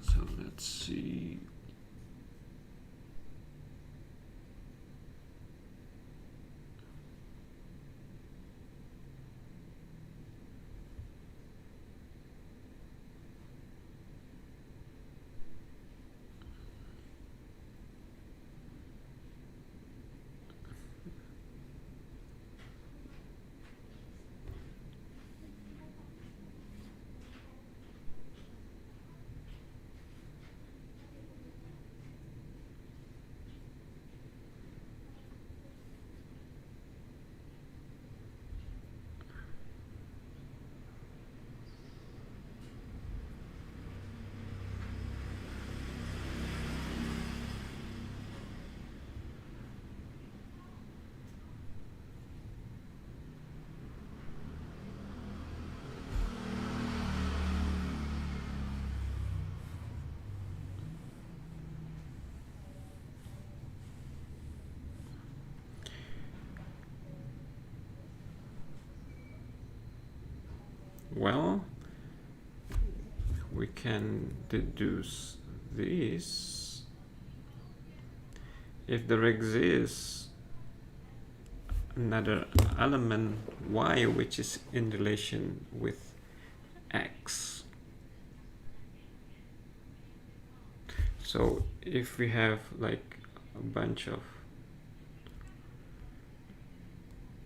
Speaker 1: So let's see. Well, we can deduce this if there exists another element y which is in relation with x. So if we have like a bunch of,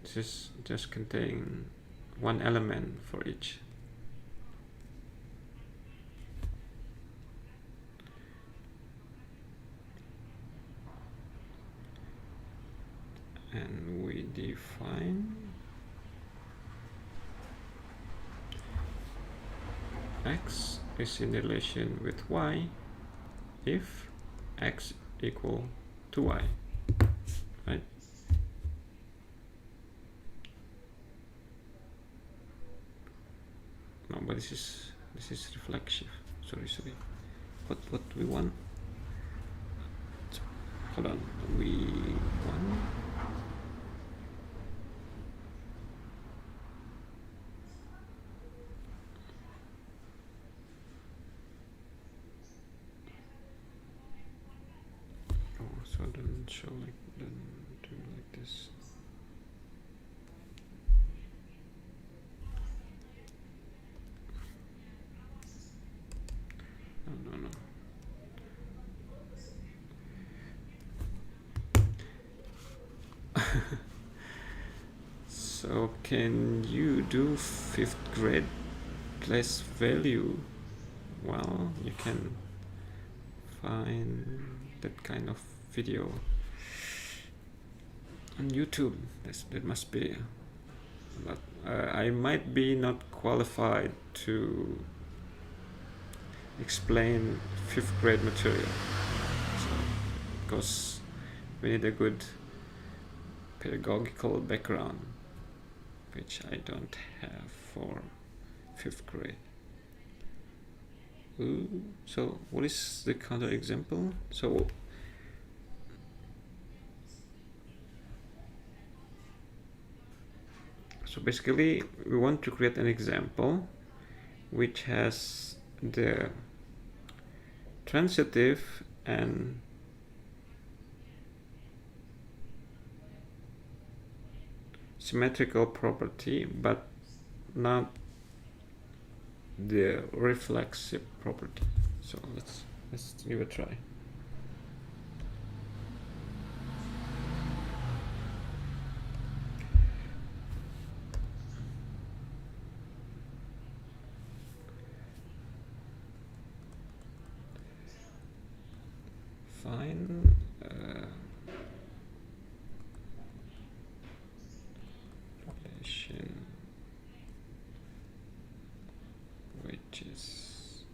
Speaker 1: this is just contain one element for each. And we define x is in relation with y if x equal to y, right? No, but this is reflexive. Sorry. What we want? Hold on. We want. Oh, so it doesn't show like, doesn't do like this. No. So can you do 5th grade place value? Well, you can find that kind of video on YouTube. That must be, but I might be not qualified to explain 5th grade material, so, because we need a good pedagogical background, which I don't have for 5th grade. Ooh, so what is the counterexample? So basically we want to create an example which has the transitive and symmetrical property, but not the reflexive property. So let's give it a try. Fine. Relation which is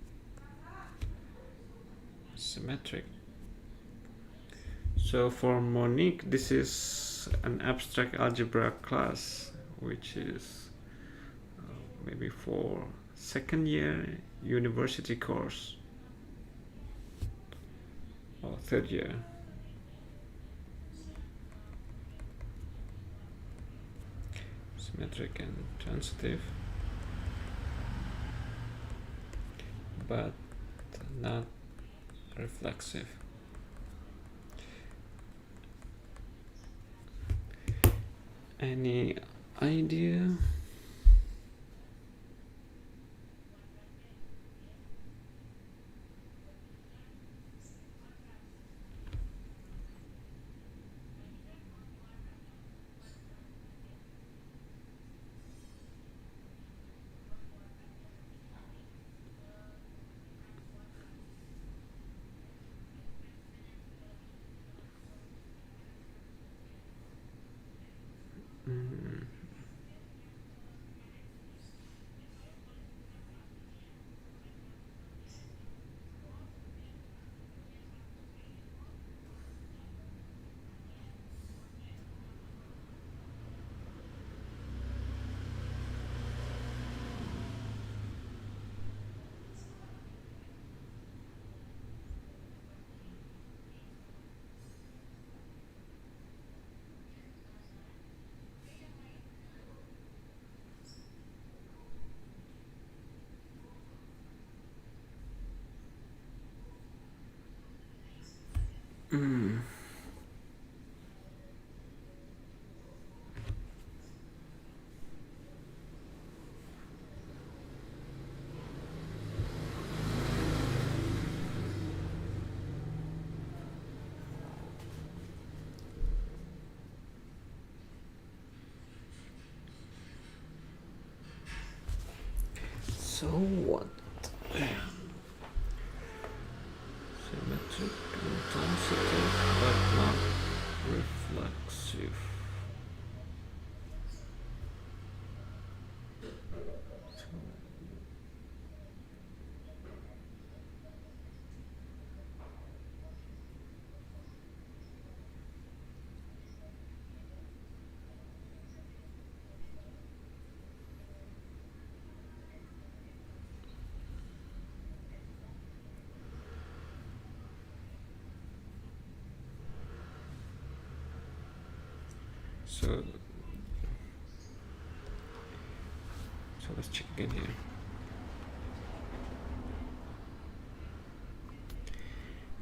Speaker 1: symmetric. So for Monique, this is an abstract algebra class, which is maybe for 2nd year university course or 3rd year. symmetric and transitive, but not reflexive. Any idea? So what? Symmetric and transitive, but not reflexive. So let's check again here.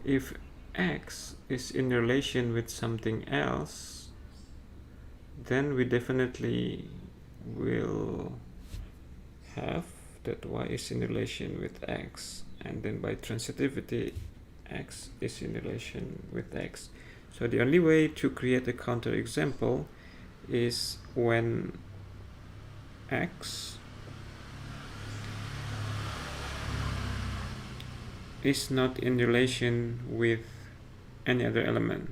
Speaker 1: If X is in relation with something else, then we definitely will have that Y is in relation with X, and then by transitivity X is in relation with X. So the only way to create a counterexample is when X is not in relation with any other element.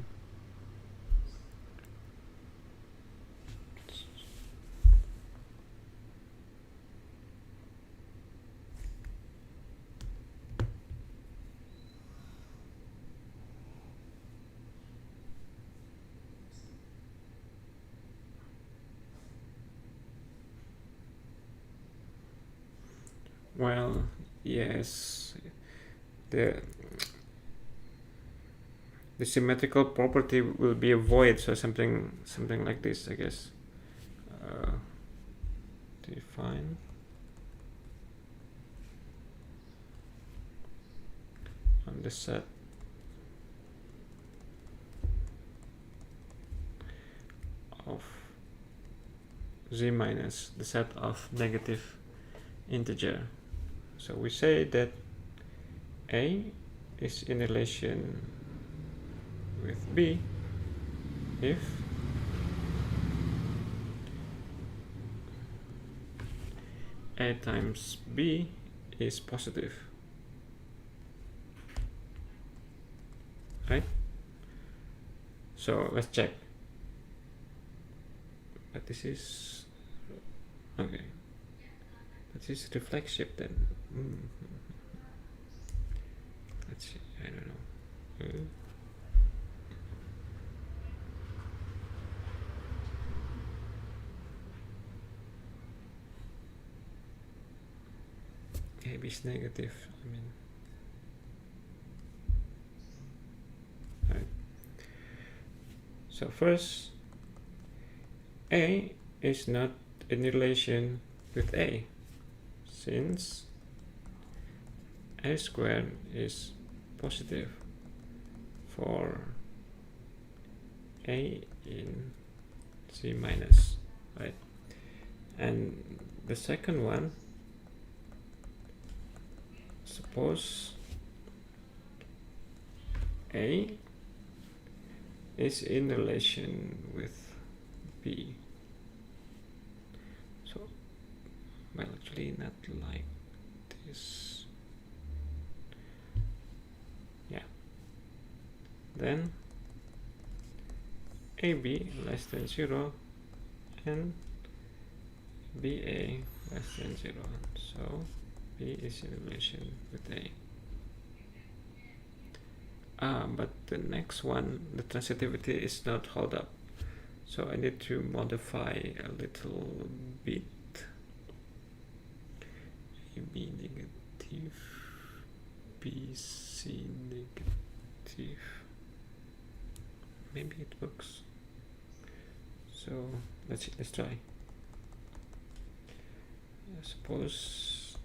Speaker 1: Well, yes, the symmetrical property will be a void, so something like this, I guess. Define on the set of z minus the set of negative integer. So we say that A is in relation with B if A times B is positive, right? So let's check. But this is okay. But this is reflexive then. Let's see. I don't know. Maybe it's negative. I mean, right. So first, A is not in relation with A, since A squared is positive for A in C minus, right? And the second one, suppose A is in relation with B. So, well, actually not like this. Yeah. Then AB less than 0 and BA less than 0. So B is in relation with A. But the next one, the transitivity is not held up. So I need to modify a little bit. AB negative, BC negative. Maybe it works. So let's try. Suppose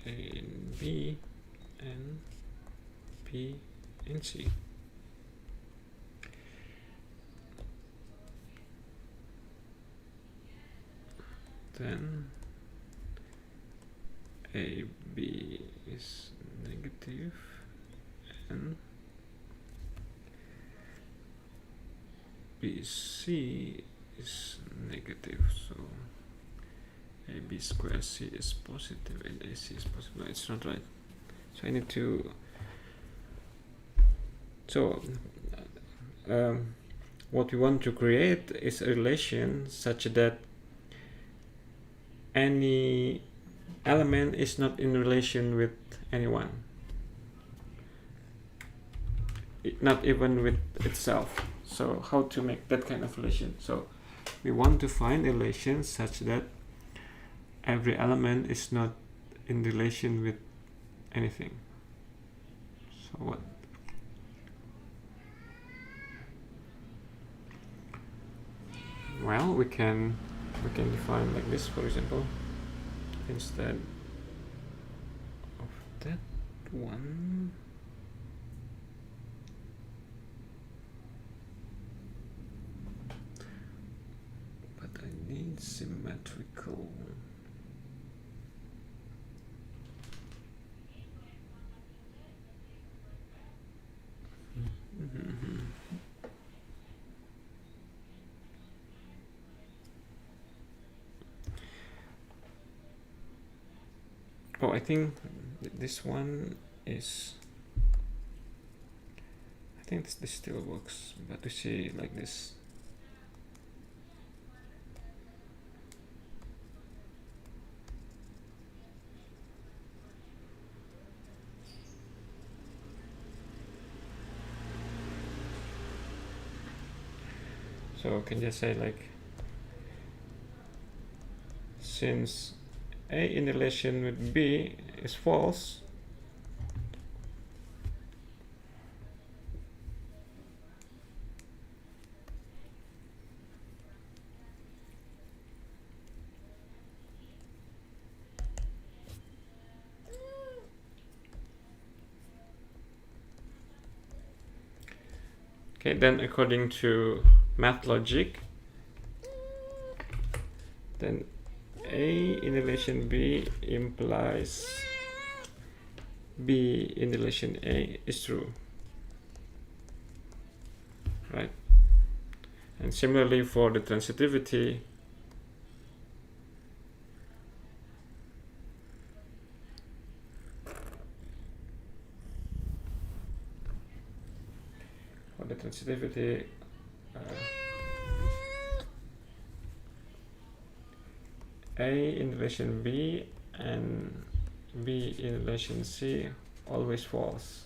Speaker 1: A in B and B in C. Then AB is negative and BC is negative, so AB squared C is positive and AC is positive. No, it's not right. So I need to. So what we want to create is a relation such that any element is not in relation with anyone, not even with itself. So how to make that kind of relation? So we want to find a relation such that every element is not in relation with anything. So what? Well, we can define like this, for example, instead of that one. But I need symmetrical. Oh, I think this one is. I think this still works, but we see like this. So I can just say like, since A in relation with B is false, okay, then according to math logic, then A in relation B implies B in relation A is true, right? And similarly for the transitivity, A in relation B and B in relation C always false.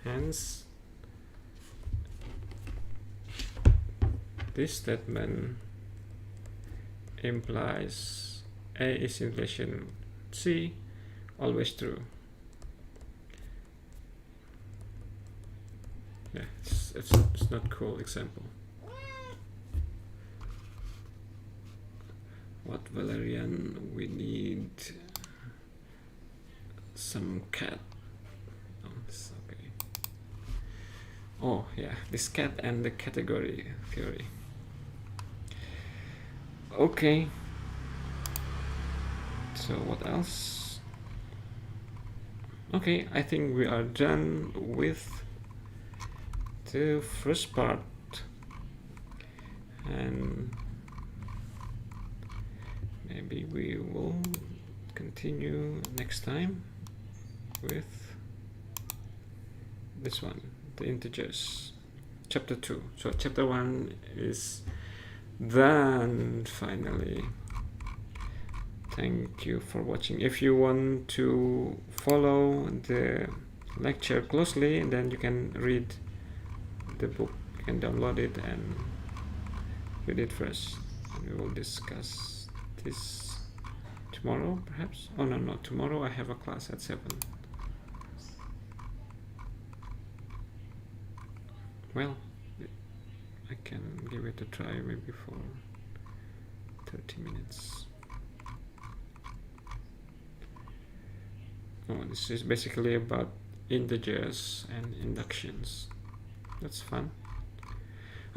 Speaker 1: Hence, this statement implies A is in relation C always true. Yeah, it's not cool example. What Valerian? We need some cat. Oh, it's okay. Oh yeah, this cat and the category theory. Okay. So what else? Okay, I think we are done with the first part, and maybe we will continue next time with this one, the integers, chapter 2. So chapter 1 is done finally. Thank you for watching. If you want to follow the lecture closely, then you can read the book. You can download it and read it first. And we will discuss this tomorrow, perhaps. Oh no, not tomorrow. I have a class at 7. Well, I can give it a try maybe for 30 minutes. Oh, this is basically about integers and inductions. That's fun.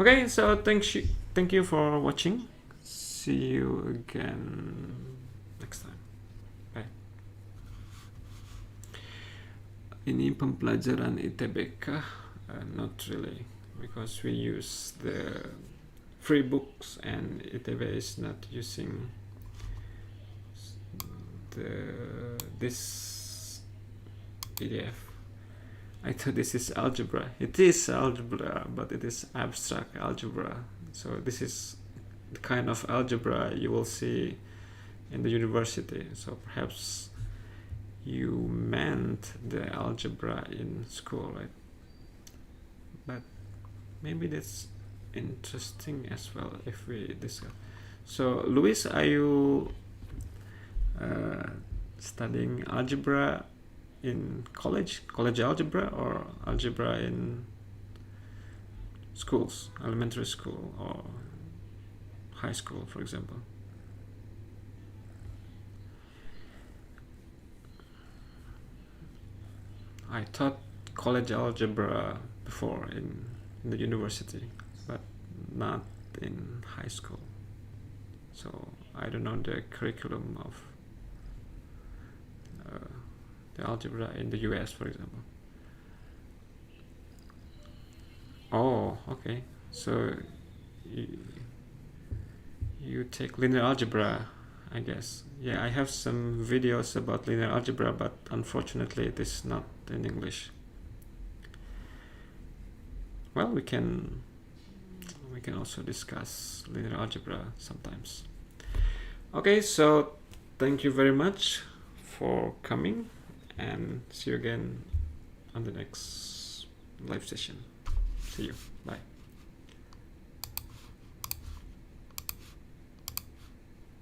Speaker 1: Okay, so thank you for watching. See you again next time. Bye. Ini pembelajaran ITBK? Not really, because we use the free books and ITB is not using this PDF. I thought this is algebra. It is algebra, but it is abstract algebra. So this is the kind of algebra you will see in the university. So perhaps you meant the algebra in school, right? But maybe that's interesting as well if we discuss. So Luis, are you studying algebra in college algebra, or algebra in schools, elementary school or high school, for example? I taught college algebra before in the university, but not in high school. So I don't know the curriculum of the algebra in the US, for example. Oh, okay. So you take linear algebra, I guess. Yeah, I have some videos about linear algebra, but unfortunately it is not in English. Well, we can also discuss linear algebra sometimes. Okay, so thank you very much for coming, and see you again on the next live session. See you. Bye.